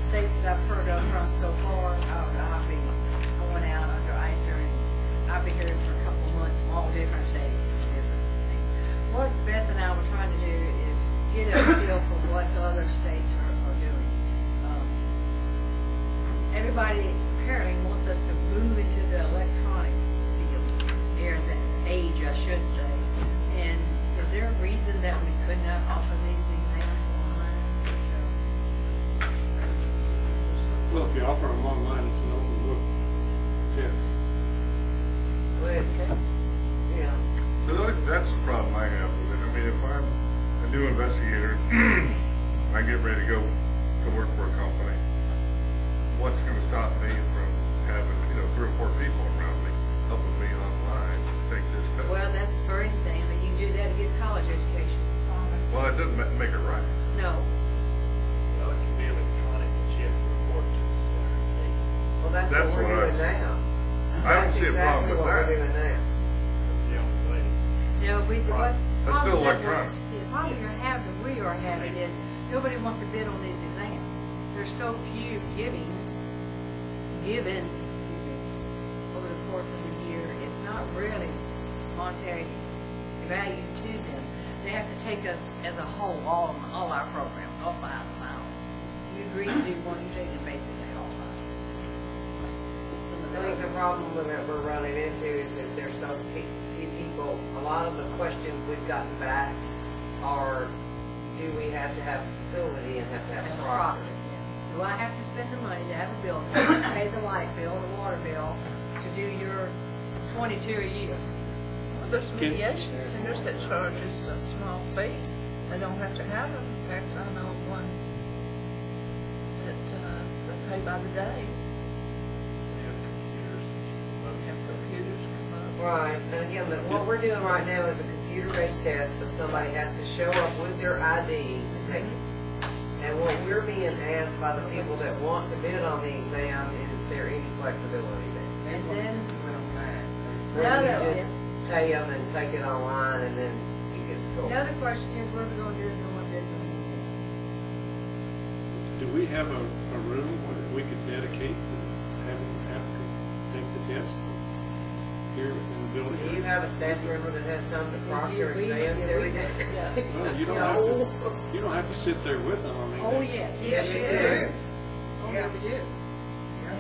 states that I've heard of from so far. I went out under ICER, and I've been here for a couple of months from all different states and different things. What Beth and I were trying to do is get a feel for what the other states are doing. Everybody apparently wants us to move into the electronic field, age, I should say. And is there a reason that we could not offer these exams online? Well, if you offer them online, it's an open book test. Yeah. So that's the problem I have with it. I mean, if I'm a new investigator, I get ready to go to work for a company, what's going to stop me from having, 3 or 4 people around me helping me online to take this test? Well, that's for anything. I mean, you do that to get college education. Well, it doesn't make it right. No. Well, it can be electronic, but you have to report to the center. Well, that's That's what we're what doing now. I don't see a problem with That's exactly what we're that. doing now. That's the only way. No, what That's still problem that electronic. The problem we are having is nobody wants to bid on these exams. There's so few given over the course of the year. It's not really monetary value to them. They have to take us as a whole, all our programs, all 5 miles. You agree to do one, you take it basically all 5. Some of I think the problem that we're running into is that there's so few people. A lot of the questions we've gotten back are, do we have to have a facility and have to have a property? Do I have to spend the money to have a bill, pay the light bill, the water bill, to do your 22 a year? Well, there's mediation centers that charge just a small fee. They don't have to have them. In fact, I know one that they pay by the day. Have computers come up. Right, and again, what we're doing right now is a computer-based test, but somebody has to show up with their ID to take it. And what we're being asked by the people that want to bid on the exam is there any flexibility there? And then, Or do you just pay them and take it online and then you get scored? the other question is, what are we going to do if no one bids on the exam? Do we have a room where we could dedicate to having applicants take the test here in the building? Do you have a staff member that has time to proctor exams every day? Well, you don't have to sit there with them. I mean, Oh, yes, Yes, yes, you you do. Oh, yeah, we do. You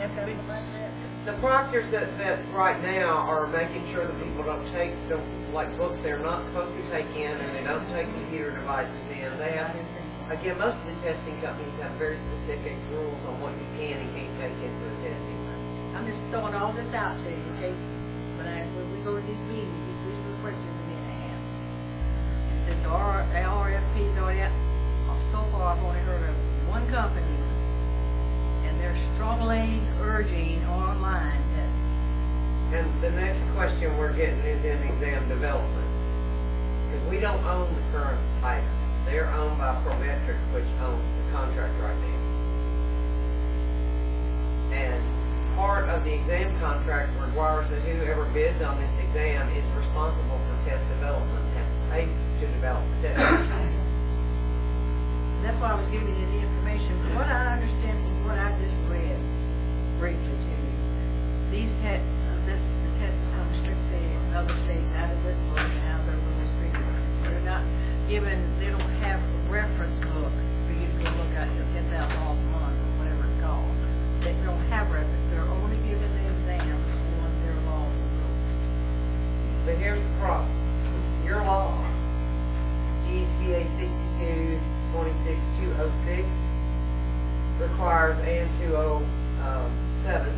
have to have somebody for that. The proctors that right now are making sure that people don't take, like books they're not supposed to take in, and they don't take computer devices in. They have, again, most of the testing companies have very specific rules on what you can and can't take into the testing. I'm just throwing all this out to you in case, when we go to these meetings, these are the questions I'm going to ask. And since our RFP's already out, so far I've only heard of one company, and they're strongly urging online testing. And the next question we're getting is in exam development. Because we don't own the current items. They're owned by Prometric, which owns the contract right now. And part of the exam contract requires that whoever bids on this exam is responsible for test development, has to pay to develop the test. And that's why I was giving you the information. From what I understand, from what I just read briefly to you, the test is coming strictly in other states out of this book and out of their rules previously. They're not given, they don't have reference books for you to go look at, $10,000 a month or whatever it's called. They don't have reference. They're only given the exams on their laws and rules. But here's the problem. Your law, GCA 62-26206, requires, and 207,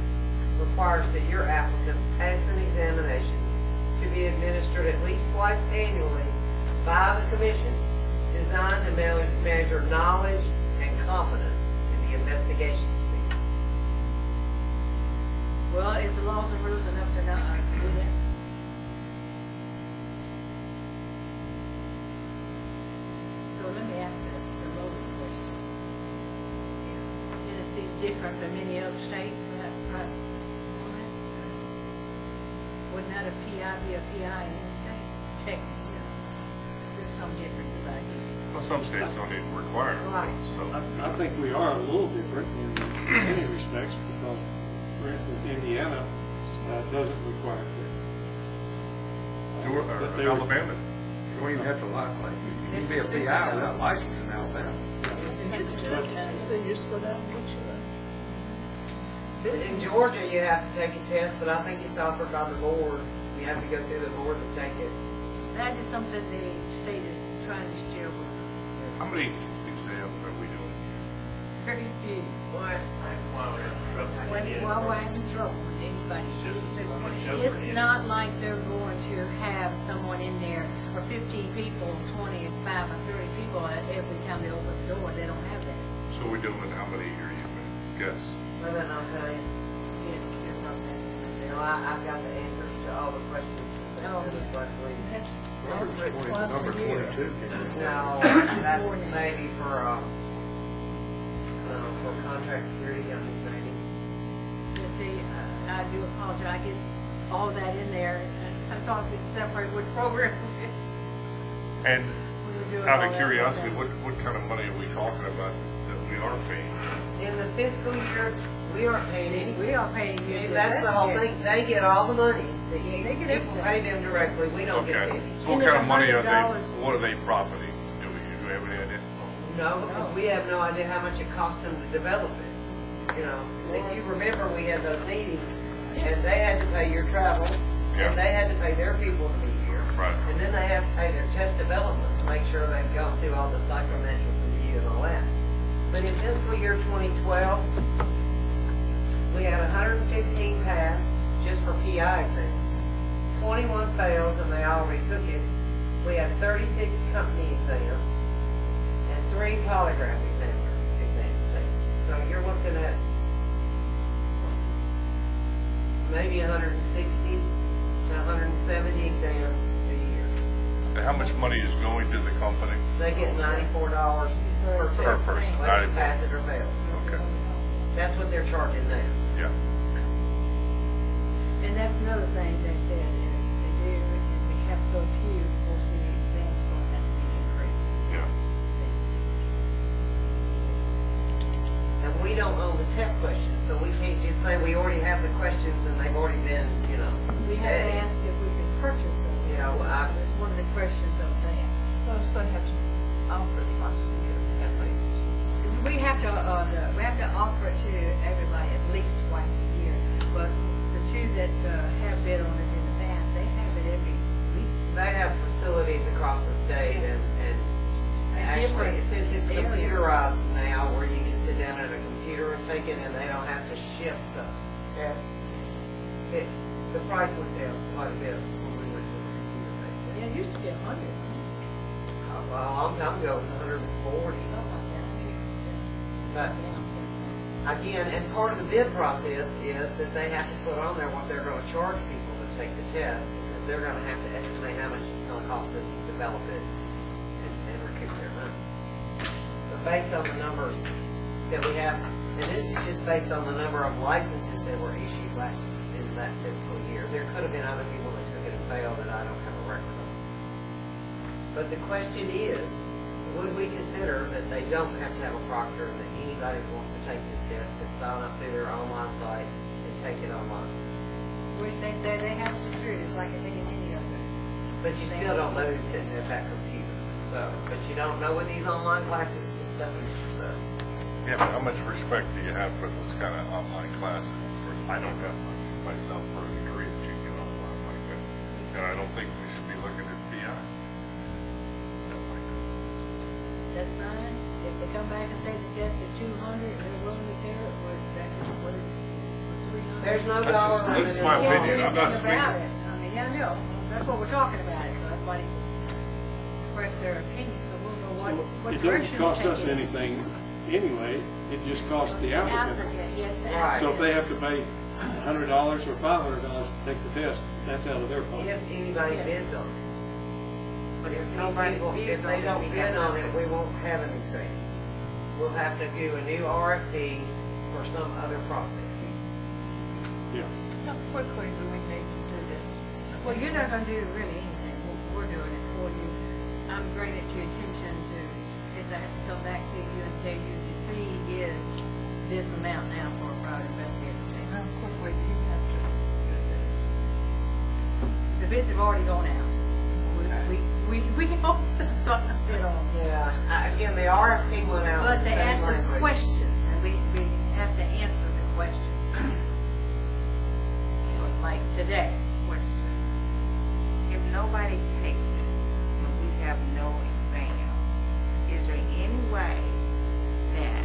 requires that your applicants pass an examination to be administered at least twice annually by the commission, designed to measure knowledge and competence in the investigation field. Well, is the laws and rules enough to not do that? So let me ask the local question. Tennessee's different than many other states, right? Wouldn't that a PI be a PI in any state? Technically, there's some differences, I guess. Well, some states don't even require it, Right. so. I think we are a little different in many respects because, for instance, Indiana doesn't require this. But they would- Alabama. You don't even have to lie, like, you can be a PI without license in Alabama. It's true, Tennessee, you just go down and get your In Georgia, you have to take a test, but I think it's offered by the board. You have to go through the board to take it. That is something the state is trying to steer with. How many exams are we doing? Very few. What? When we're in trouble, when anybody. It's It's not like they're going to have someone in there, or 15 people, 25 or 30 people every time they open the door. They don't have that. So we're doing how many a year, you guess? Well, then I'll tell you. They're not You know, I've got the answers to all the questions. Oh, It's like, Number 22. no, that's maybe for contract security companies, maybe. You see, I do apologize. I get all of that in there. I thought we separated with programs. And We were doing out all of that curiosity, with what kind of money are we talking about that we are paying? In the fiscal year, we aren't paying any. We are paying you. See, that's the whole thing. They get all the money. That you, They get people everything. pay them directly. We don't get Okay, any. so what And kind then of money are $100 they, what are they profiting? Do we have any idea? No, because we have no idea how much it cost them to develop it. You know, if you remember, we had those meetings, and they had to pay your travel, Yeah. and they had to pay their people to be here. Right. And then they have to pay their test development to make sure they've gone through all the psychometric review and all that. But in fiscal year 2012, we had 115 pass just for PI exams. 21 fails, and they already took it. We had 36 company exams and 3 polygraph exams taken. So you're looking at maybe 160 to 170 exams a year. And how much money is going to the company? They get $94 per test. Per person, Whether you 94. pass it or fail. Okay, That's what they're charging now. yeah. And that's another thing they said, they do, we have so few, of course, the exams going to have to be increased. Yeah. And we don't own the test questions, so we can't just say we already have the questions and they've already been, you know. We have to ask if we can purchase them. You know, That's one of the questions that was asked. Plus, they have to offer it twice a year at least. Do we we have to offer it to everybody at least twice a year. But the two that have bid on it in the past, they have it every week. They have facilities across the state and actually, different since it's areas. computerized now, where you can sit down at a computer and take it and they don't have to ship the test, the price went down quite a bit when we went to the computer-based test. Yeah, it used to be 100. Well, I'm going 140. But again, and part of the bid process is that they have to put on there what they're going to charge people to take the test, because they're going to have to estimate how much it's going to cost them to develop it and recoup their money. But based on the numbers that we have, and this is just based on the number of licenses that were issued in that fiscal year, there could have been other people that took it and failed that I don't have a record of. But the question is, would we consider that they don't have to have a proctor, and that anybody who wants to take this test can sign up through their online site and take it online? Which they say they have security, it's like taking any of it. But you still don't know who's sitting at that computer. So, but you don't know with these online classes and stuff. So, Yeah, but how much respect do you have for those kind of online classes? I don't have myself for a degree that you get online like that. And I don't think we should be looking at PI. That's fine. If they come back and say the test is 200 and they're willing to tear it, that is what it is. 300. there's no That's dollar just- limit. this is my in opinion. it. I'm not Anything about speaking. it. I mean, yeah, I know. That's what we're talking about. So everybody express their opinion, so we'll know what It direction doesn't to take cost us it. anything anyway, it just costs the applicant. Yes, the Right. So if applicant. they have to pay $100 or $500 to take the test, that's out of their pocket. If anybody Yes. bids on it. But if These nobody people, bids if they on don't it, we bid have on it, nothing. we won't have anything. We'll have to do a new RFP for some other process. Yeah. How quickly do we need to do this? Well, you're not gonna do really anything. We're doing it for you. I'm bringing it to your attention is I have to come back to you and tell you the fee is this amount now for a private investigator. How quickly do you have to do this? The bids have already gone out. We also got to bid on them. Yeah, again, the RFP went out. But with they the same asked us language. questions, and we have to answer the questions. Like today. Question. If nobody takes it, and we have no exam, is there any way that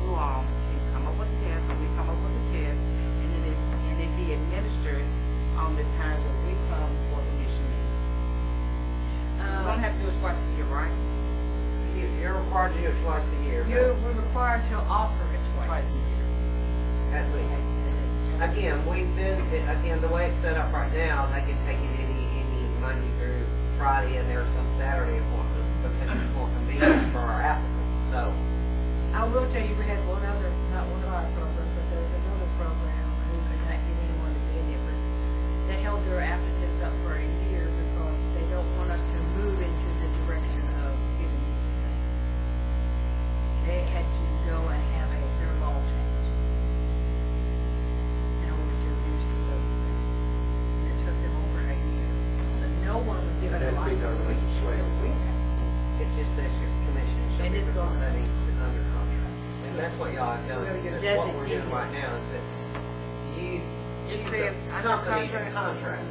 you all can come up with a test, and we come up with a test, and it be administered on the times that we come for the mission meeting? We don't have to do it twice a year, right? You're required to do it twice a year. We're required to offer it twice a year. As we, again, the way it's set up right now, they can take it any Monday through Friday, and there are some Saturday appointments because it's more convenient for our applicants. So, I will tell you, we had one other, not one of our programs, but there was another program who could not get anyone to bid. It was, they held their applicants up for a year because they don't want us to move into the direction of giving these exams. They had to go and have their law changed in order to administer those exams. And it took them over a year. So no one was given That a had to be done license. legislatively. it's just that your commission should And be it's going- under contract. And that's what y'all have done. Well, your That's what we're doing designee right is- now is that you It choose says a under company to contract. contract.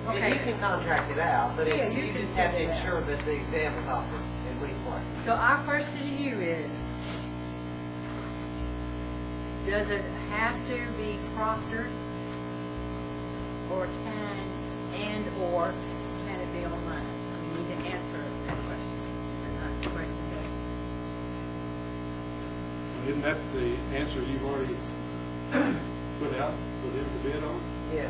So Okay. you can contract it out, but Yeah, you you can just have to set it out. ensure that the exam is offered at least once. So our question to you is, does it have to be proctored? Or or can it be online? You need to answer that question. Is it not the question that? Isn't that the answer you've already put out for them to bid on? Yeah.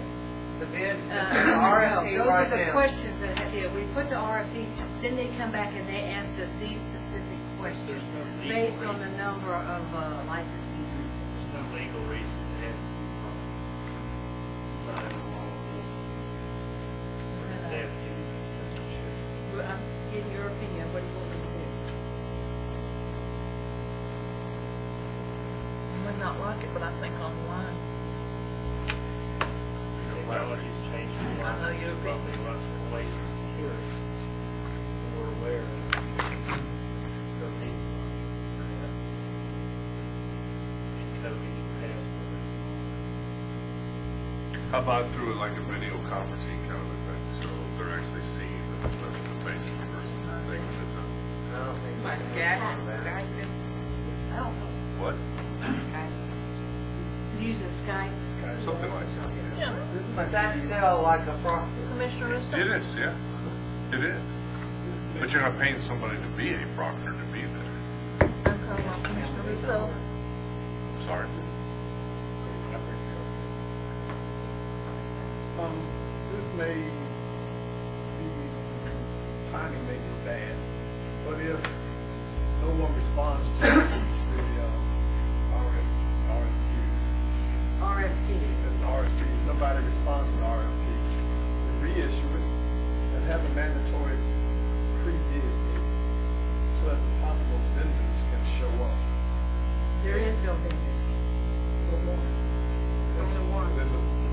The bid, the No, RFP those right are the now. questions that have, yeah, we put the RFP, then they come back and they asked us these specific questions There's no legal based on the reason. number of licensees. There's no legal reason it has to be proctored. It's not in the law. We're just asking. Well, I'm getting your opinion, what do you want me to do? I would not like it, but I think online. Technology's changing a lot. I know your Probably opinion. lots of ways to secure it. And we're aware of it. Don't need How about through like a video conferencing kind of a thing, so they're actually seeing the basic person taking it done? I don't think. Like Skype, Skype, I don't know. What? Skype. Using Skype. Something like that. Yeah. But that's still like a proctor. Commissioner Russo? It is, yeah. It is. But you're not paying somebody to be a proctor to be there. I'm calling on Commissioner Russo. Sorry. This may be, timing may be bad, but if no one responds to the RFP. it's RFP, nobody responds to the RFP, reissue it and have a mandatory pre-bid date so that the possible vendors can show up. There is no vendors. Or one. It's only one.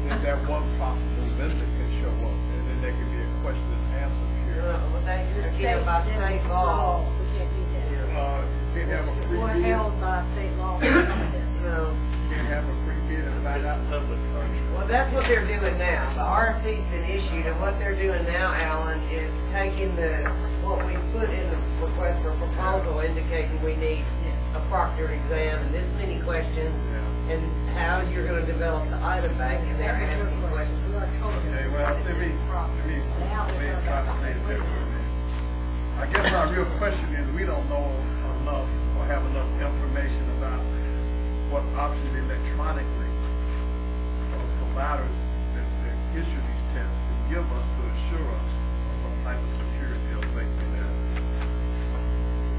Then that one possible vendor can show up, and then there can be a question and answer period. Well, they The just give by state law. We can't do that. You can't have a We're pre-bid, held by state law for some of this. So, you can't have a pre-bid and find out. Public contract. well, that's what they're doing now. The RFP's been issued, and what they're doing now, Alan, is taking what we put in the request for proposal, indicating we need a proctored exam and this many questions, and how you're gonna develop the item bank, and they're asking questions. We are totally. Okay, well, let me try to say it differently. I guess our real question is, we don't know enough or have enough information about what options electronically providers that issue these tests can give us to assure us of some type of security or safety there.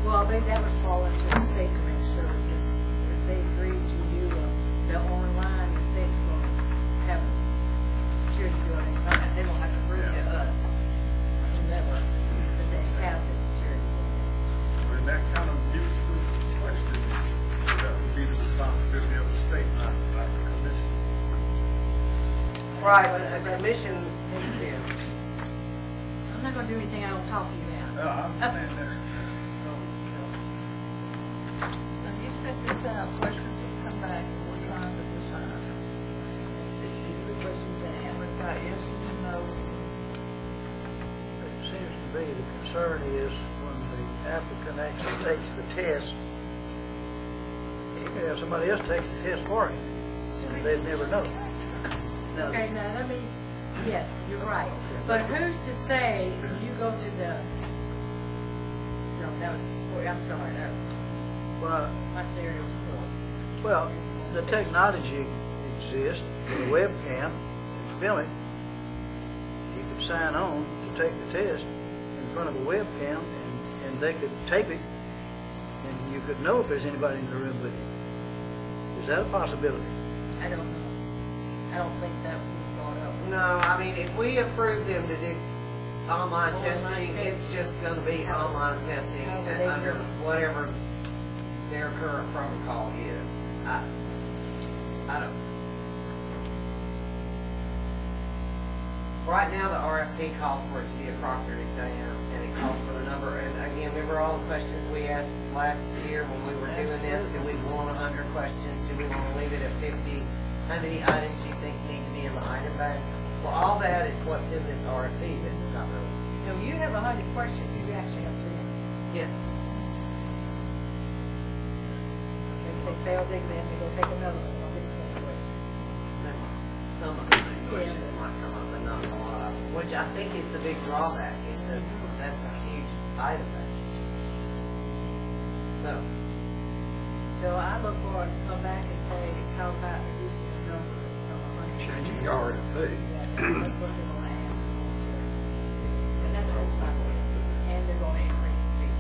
Well, that would fall into the state to make sure, because if they agree to do the online, the state's going to have security buildings. They don't have to prove to us, whomever, that they have the security buildings. And that kind of gets to the question, that would be the responsibility of the state, not the commission. Right, but the commission needs to. I'm not going to do anything I don't talk to you now. I understand that. So you've set this out, questions have come back, and we're trying to decide. These are the questions that have. We've got yeses and nos. It seems to me the concern is when the applicant actually takes the test, he could have somebody else take the test for him, and they'd never know. Now, Okay, now, let me, yes, you're right. But who's to say you go to the, no, that was, boy, I'm sorry, no, well, my scenario was poor. well, the technology exists with a webcam and film it. You could sign on to take the test in front of a webcam, and they could tape it, and you could know if there's anybody in the room with you. Is that a possibility? I don't know. I don't think that was even brought up. No, I mean, if we approve them to do online testing, it's just gonna be online testing under whatever their current protocol is. I don't. Right now, the RFP calls for it to be a proctored exam, and it calls for the number, and again, remember all the questions we asked last year when we were doing this? Do we want 100 questions? Do we want to leave it at 50? How many items do you think need to be in the item bank? Well, all that is what's in this RFP, but it's not really. No, you have 100 questions, you actually have 300. Yeah. So if they fail the exam, they go take another one, I'll get the same question. Some of the questions might come up, but not a lot of them, which I think is the big drawback, is that that's a huge item bank. So I look for it to come back and say, how about reducing the number from 100? Changing the RFP. Yeah, that's what they're gonna ask. And that's just my point. And they're gonna increase the fee.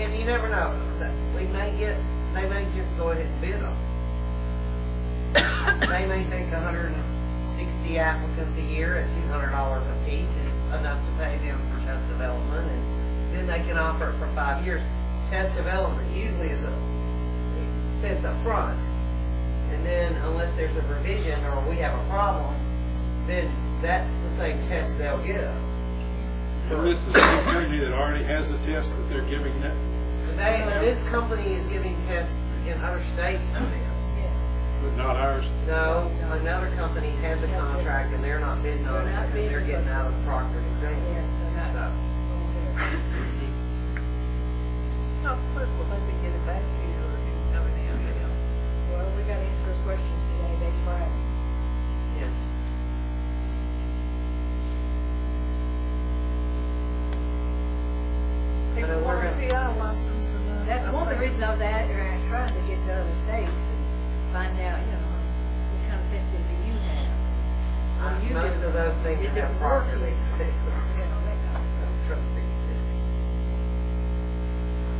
And you never know, they may just go ahead and bid them. They may think 160 applicants a year at $200 a piece is enough to pay them for test development, and then they can offer it for 5 years. Test development usually is a expense up front, and then unless there's a revision or we have a problem, then that's the same test they'll give. And this is the company that already has a test that they're giving that. This company is giving tests in other states for this. Yes. but not ours. No, another company has a contract and they're not bidding on it They're not because they're bidding getting out of this. Proctor Yeah, exam. they're not. How quick will they be getting back to you or you coming in, you know? Well, we gotta answer those questions today, today's Friday. Yeah. People know we're want a gonna- PI license and, That's one of the reasons I was trying to get to other states and find out, you know, what kind of testing do you have? What do you Most do? of those things Is it have Proctor working? exam. You know, that kind of stuff. Trust me.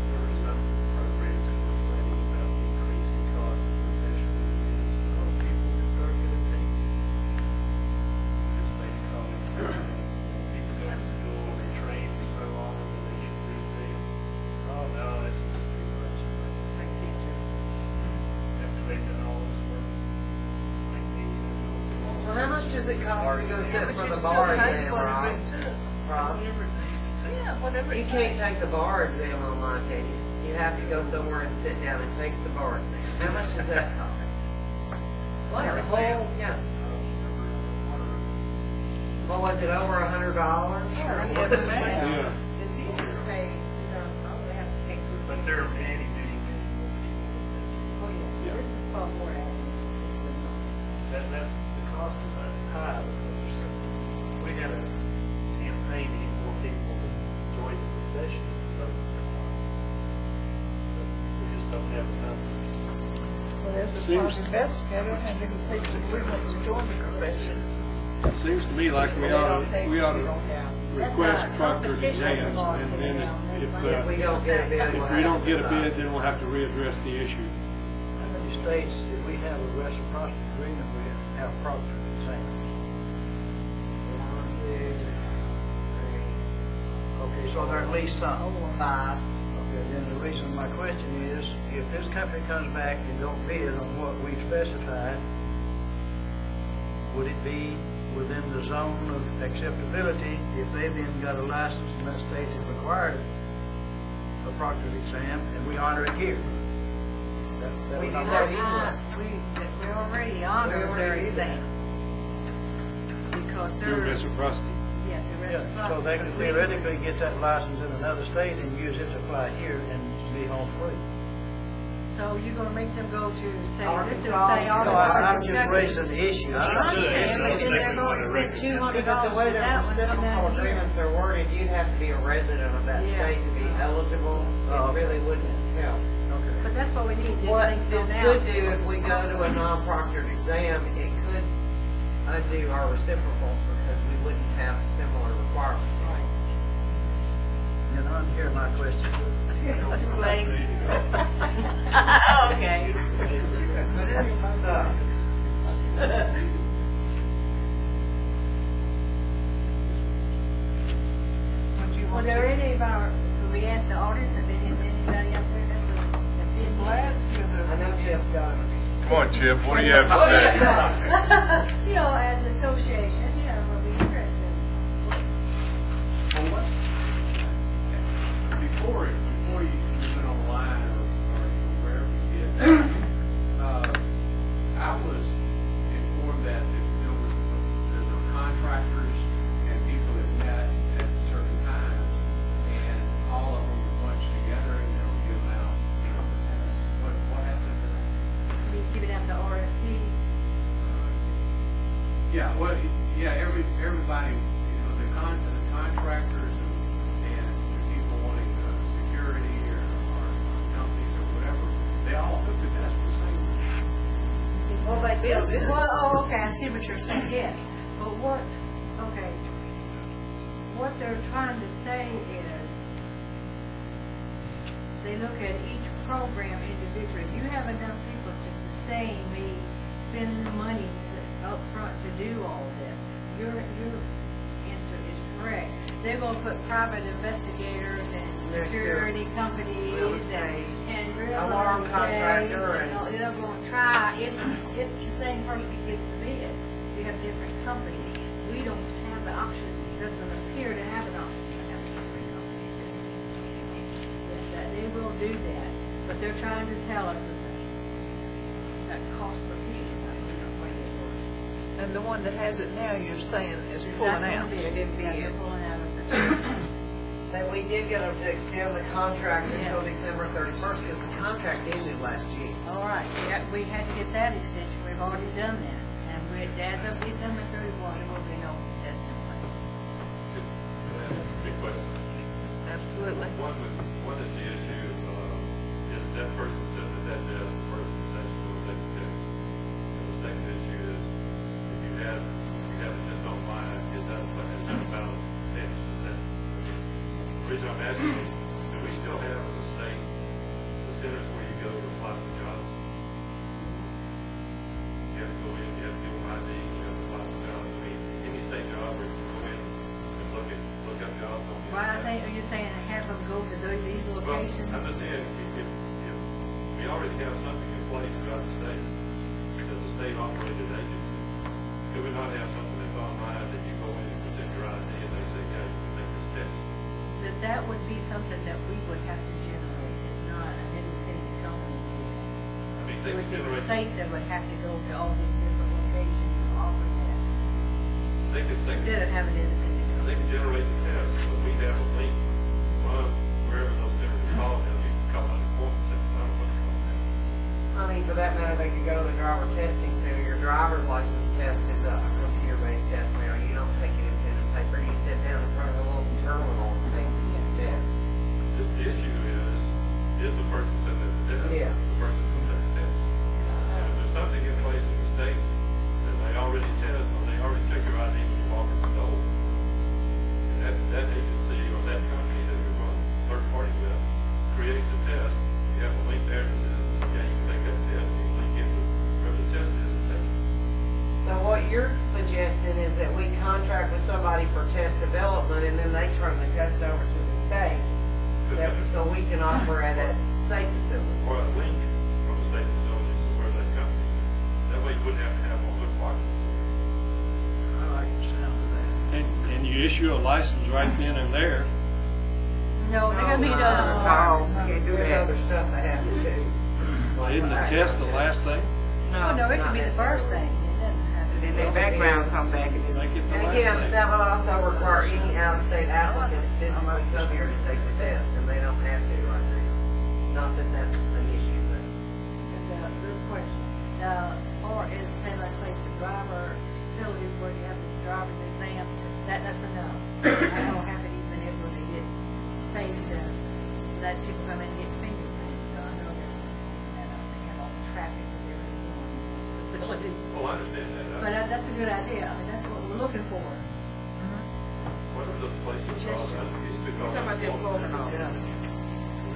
There were some programs that were planning about increasing cost of professional events. Oh, people just aren't gonna take it. Just made a comment. People go to school and they train for so long and then they get the exams. Oh, no, that's just too much. Like teachers, after they've done all this work, like me, you know. Well, how much does it cost to go sit but for you the still bar pay exam, for Rob? it too. Rob? Yeah, whatever. You it can't takes. take the bar exam online, can you? You have to go somewhere and sit down and take the bar exam. How much does that cost? Well, it's a whole, Yeah. Well, was it over $100? Yes, ma'am. Yeah. the teachers pay, you know, probably have to pay two. But there are many, many, many more people. Oh, yes, Yeah. this is far more accurate. That's, the cost is not as high because there's so, if we had a campaign to get more people to join the profession, it would lower the cost. But we just don't have the numbers. Well, as a Seems- farm investigator, how many people we want to join the profession? Seems to me like we ought to request That's a proctored competition exams, involved and in then it. If we don't get a bid, we'll if we have don't to get a decide. bid, then we'll have to readdress the issue. How many states that we have a reciprocity agreement with have proctored exams? 1, 2, 3, Okay, so there are at least some. 5. Okay, then the reason my question is, if this company comes back and don't bid on what we've specified, would it be within the zone of acceptability if they then got a license in that state that required a proctored exam and we honor it here? That We would do not that work. anyway. We already honor We their already do exam. Because Through they're, reciprocity. yeah, the Yeah, reciprocity. so they could because we- theoretically get that license in another state and use it to apply here and be home free. So you're gonna make them go to, say, let's just Arkansas. say No, Arkansas, I'm just Kentucky. raising the issue. I understand, but then they're gonna spend $200 But the for way the that one, come reciprocal down here. agreements are worded, you'd have to be a resident of that Yeah. state to be eligible. Oh, It really wouldn't help. Okay. But that's what we need, these What things this done could out. do if we go to a non-proctored exam, it could undo our reciprocals because we wouldn't have similar requirements. And unhear my question. Too late. Okay. So, Would you Were want there to? any of our, could we ask the audience if anybody out there that's been Glad I know Jeff's got it. Come on, Chip, what do you have to say? You know, as an association, you know, we'll be interested. Well, what, before you went online or wherever you did, I was informed that there were contractors and people that met at certain times, and all of them were bunched together and they were given out, what happened to that? We give it out the RFP. Yeah, well, yeah, everybody, the contractors and the people wanting security or companies or whatever, they all took the test the same way. Well, but still, Business. well, oh, okay, I see what you're saying, yes. But what, okay, what they're trying to say is, they look at each program individually. If you have enough people to sustain me spending the money up front to do all this, your answer is correct. They're gonna put private investigators and Next to security real companies estate, and real alarm estate, contractor and all- they're gonna try, it's the same person who gets the bid. You have different companies. We don't have the option, doesn't appear to have an option to have different companies. That they will do that, but they're trying to tell us that That cost per piece, I don't know what it was. And the one that has it now, you're saying is It's pulling not gonna out. be- Yeah, they're pulling out of it. That we did get them to extend the contract until Yes. December 31st, because the contract ended last year. All right, we had to get that extension, we've already done that. And as of December 31, there will be no test in place. Big question. Absolutely. One is the issue, is that person sitting at that desk, the person is actually doing that test. And the second issue is, if you have it just online, is that a valid test? Is that, the reason I'm asking is, do we still have in the state, the centers where you go to apply for jobs? You have to go in, you have to give them ID, you have to apply for jobs. I mean, any state job where you can go in and look up jobs on the Well, I internet. think, are you saying have them go to these Well, locations? I'm just saying, if we already have something in place throughout the state, as a state-operated agency, could we not have something that's online that you go in and present your ID and they say, yeah, you can take this test? That would be something that we would have to generate, it's not an independent company. I mean, It they would can be the generate, state that would have to go to all these different locations and offer that, they instead of having an independent company. can generate the test, but we have a link from wherever those centers are called, now you can call unemployment centers, I don't know what to call them. I mean, for that matter, they could go to the driver testing center. Your driver's license test is a computer-based test now. You don't take it in pen and paper. You sit down in front of a little terminal and take the test. The issue is the person sitting at the desk, Yeah. the person who took the test. And if there's something in place in the state that they already test, or they already check your ID when you walk in the door, and that agency or that company that you're going third party with creates a test, you have a link there that says, yeah, you can take that test, and you link into whatever the test is and take it. So what you're suggesting is that we contract with somebody for test development, and then they turn the test over to the state, so we can offer at a state facility. Or a link from the state facilities to where that company is. That way you wouldn't have to have one look like it. I like the sound of that. And you issue a license right then and there. No, they're gonna be No, done. Can't do that. There's other stuff they have to do. Isn't the test the last thing? Oh, no, it could be the first thing, it doesn't have to be. Then their background come back and it's. Make it the And last again, thing. that would also require any out-of-state applicant to physically come here to take the test, and they don't have to right now. Not that that's an issue, but. It's a good question. Or is, say, let's say the driver facilities where you have the driver's exam, that's enough. I don't have it even if when they get space to let people come in and get fingerprints. So I know that they have all the traffic and everything in those facilities. Well, I understand that. But that's a good idea. I mean, that's what we're looking for. What are those places called? Suggestions. It used to be called Talking about the employment centers. office.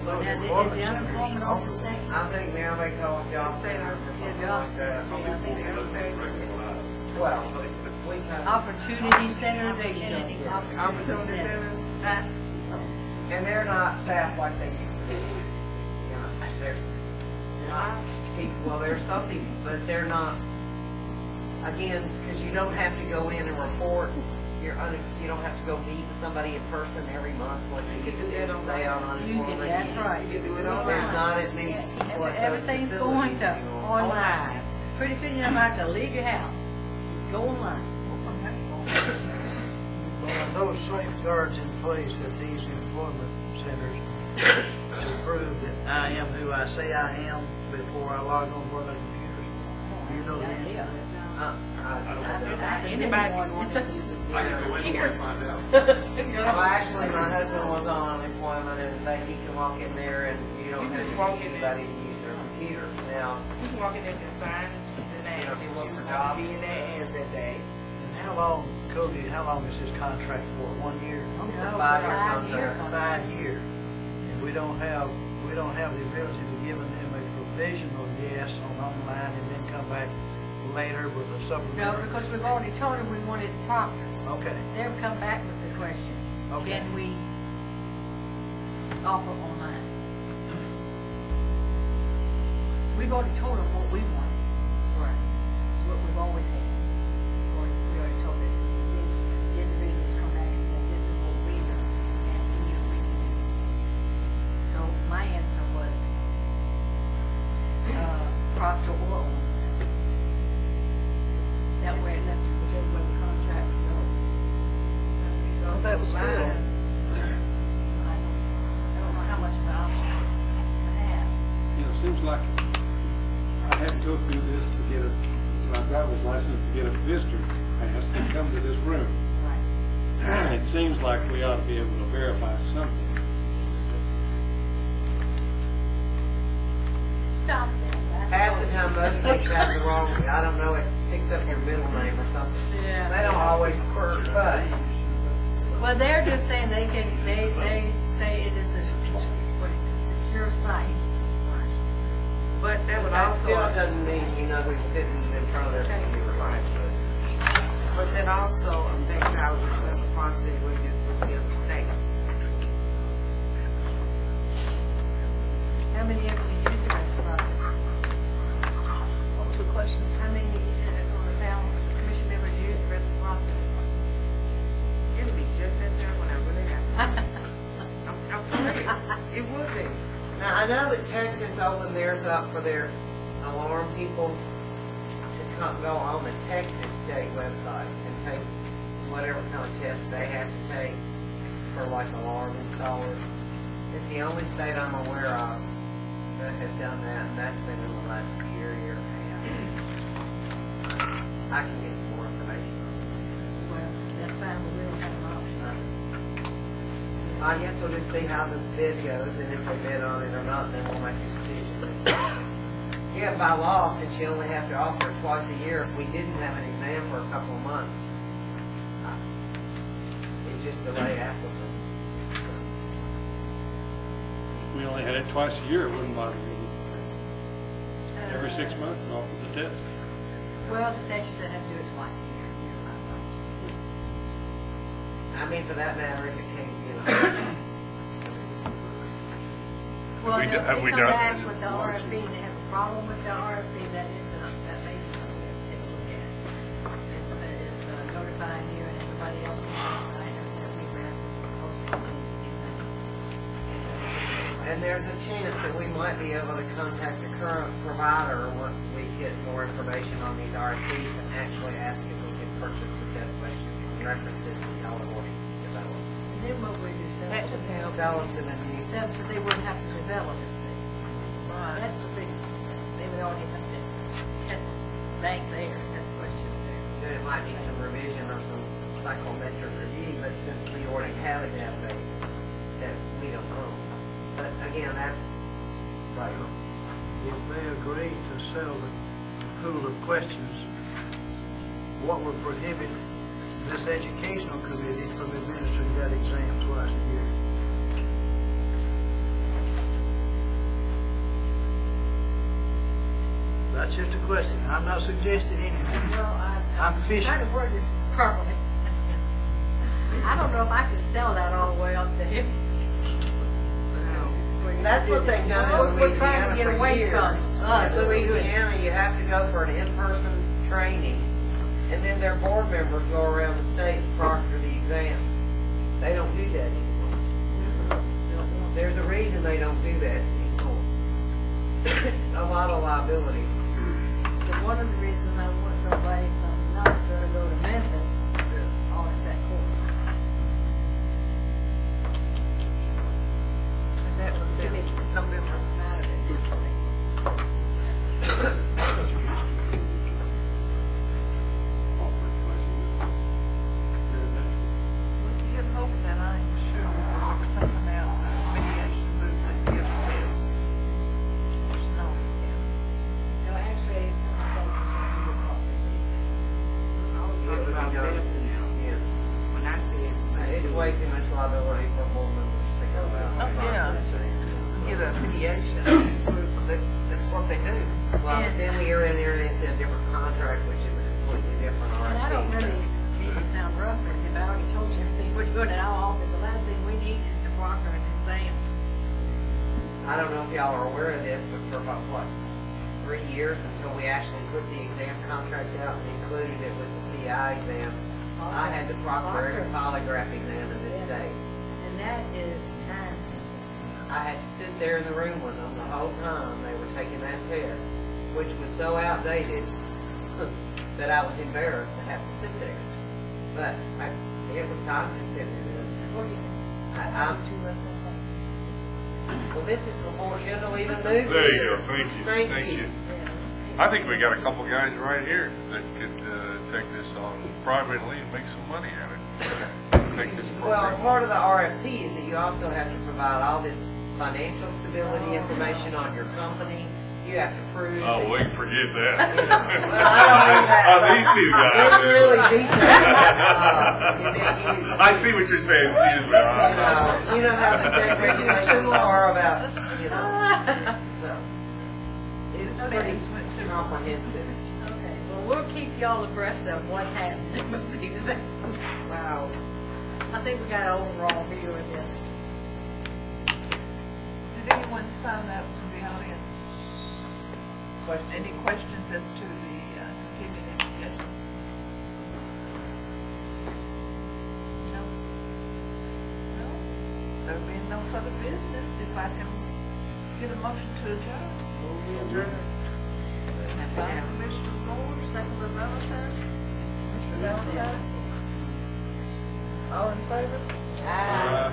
Those Now, is employment the centers unemployment office offer- state? I think now they call it job center or something job like that. center. Yeah, I think It doesn't state. recognize. Well, we kind of, Opportunity centers, there you go. Opportunity centers. and they're not staffed like they used to be. You know, they're not people, well, there's some people, but they're not, again, because you don't have to go in and report. You don't have to go meet with somebody in person every month when you get to stay on You unemployment. can, that's right. You can do it online. There's not as many Yeah, people at those everything's going facilities to anymore. online. Pretty soon you don't have to leave your house. Just go online. But are those safeguards in place at these employment centers to prove that I am who I say I am before I log on for the computers? You know the answer to that? Anybody can want to use it. I can go in there and find out. Well, actually, my husband was on unemployment, and he can walk in there, and you don't You have just to walk get in anybody to use their computer. Now, You can walk in there and just sign the name You know, that if you you want work for to jobs be in there as that day. And how long, Cody, how long is this contract for? 1 year? it's a No, 5-year 5-year contract. 5 year? And we don't have the ability to give them a provisional yes on online and then come back later with a No, supplementary? because we've already told them we wanted Proctor. Okay, They've come back with the question. Okay. Can we offer online? We've already told them what we want. Right. It's what we've always had. Of course, we already told this, the individuals come back and say, this is what we are asking you if we can do. So my answer was, Proctor or online. school. I don't know how much of an option I have. You know, it seems like I had to go through this to get my driver's license to get a visitor pass to come to this room. Right. It seems like we ought to be able to verify something. Stop that. Half the time, most things have the wrong, I don't know, it picks up your middle name or something. Yeah. They don't always work, but Well, they're just saying they say it is a secure site. But that would that still also, doesn't mean, you know, who's sitting in front of their computer. but that also affects our reciprocity with the other states. How many of you use the reciprocity? What was the question? How many town commission members use reciprocity? It'd be just that time when I really have to. I'm telling you, it would be. Now, I know that Texas opened theirs up for their alarm people to go on the Texas state website and take whatever kind of test they have to take for like alarm installers. It's the only state I'm aware of that has done that, and that's been in the last year and a half. I can get more information. Well, that's fine, but we don't have an option. I guess we'll just see how the bid goes, and if we bid on it or not, then we'll make a decision. Yeah, by law, since you only have to offer it twice a year, if we didn't have an exam for a couple of months, it just delay applicants. We only had it twice a year, it wouldn't bother me. Every 6 months and offer the test. Well, the statute said have to do it twice a year. I mean, for that matter, if it came, Well, we if do- have we they come done- back with the RFP, they have a problem with the RFP, that is, that may be something we have to take a look at. It's notifying you and everybody else on the website that we were posting these things. and there's a chance that we might be able to contact the current provider once we get more information on these RFPs and actually ask if we can purchase the test station and reference it to California development. And then what we do, That depends. Sell them to the new. so they wouldn't have to develop it, see. Right. That's the big, they would already have to test bank there, that's what you say. Then it might need some revision or some psychometric review, but since we already have a database that we don't own. But again, that's right. If they agree to sell the pool of questions, what would prohibit this educational committee from administering that exam twice a year? That's just a question. I'm not suggesting anything. Well, I'm I'm fishing. trying to word this properly. I don't know if I could sell that all the way up to him. That's what they've done in We're trying to get Louisiana for away years. from us. In Louisiana, you have to go for an in-person training, and then their board members go around the state and proctor the exams. They don't do that anymore. There's a reason they don't do that anymore. It's a lot of liability. So one of the reasons I want somebody from Knoxville to go to Memphis to audit that course. And that one's in November. You'd hope that I'm sure we'll work something out, mediation group that gives tests. There's no, No, actually, it's something that you probably I was It talking would about be that done. Yeah. when I said. It's way too much liability for board members to go out. Oh, yeah. get a mediation group, that's what they do. Well, but then we are in there and it's a different contract, which is a completely different RFP. And I don't really need to sound rough or anything, but I already told you everything we're doing in our office. The last thing we need is to proctor an exam. I don't know if y'all are aware of this, but for about, what, 3 years until we actually put the exam contract out and included it with the PI exams, I had to proctor every polygraph exam in this Yes. state. And that is time. I had to sit there in the room with them the whole time they were taking that test, which was so outdated that I was embarrassed to have to sit there. But it was time consuming. Well, this is before Kendall even moved There you here. go, thank you, Thank thank you. you. I think we got a couple guys right here that could take this on privately and make some money at it. Take this Well, program. part of the RFP is that you also have to provide all this financial stability information on your company. You have to prove. Oh, that- we can forget that. Well, Oh, these two guys. It's really detailed. I see what you're saying, excuse me. You know how the state regulations are about, you know, so. It's pretty comprehensive. Okay, well, we'll keep y'all abreast of what's happening with these. Wow. I think we got an overall view of this. Did anyone sign up from the audience? Any questions as to the continuing education? No? No? There being no further business, if I can get a motion to adjourn. By Commissioner Moore, second by Valentine. Mr. Valentine? All in favor? Uh,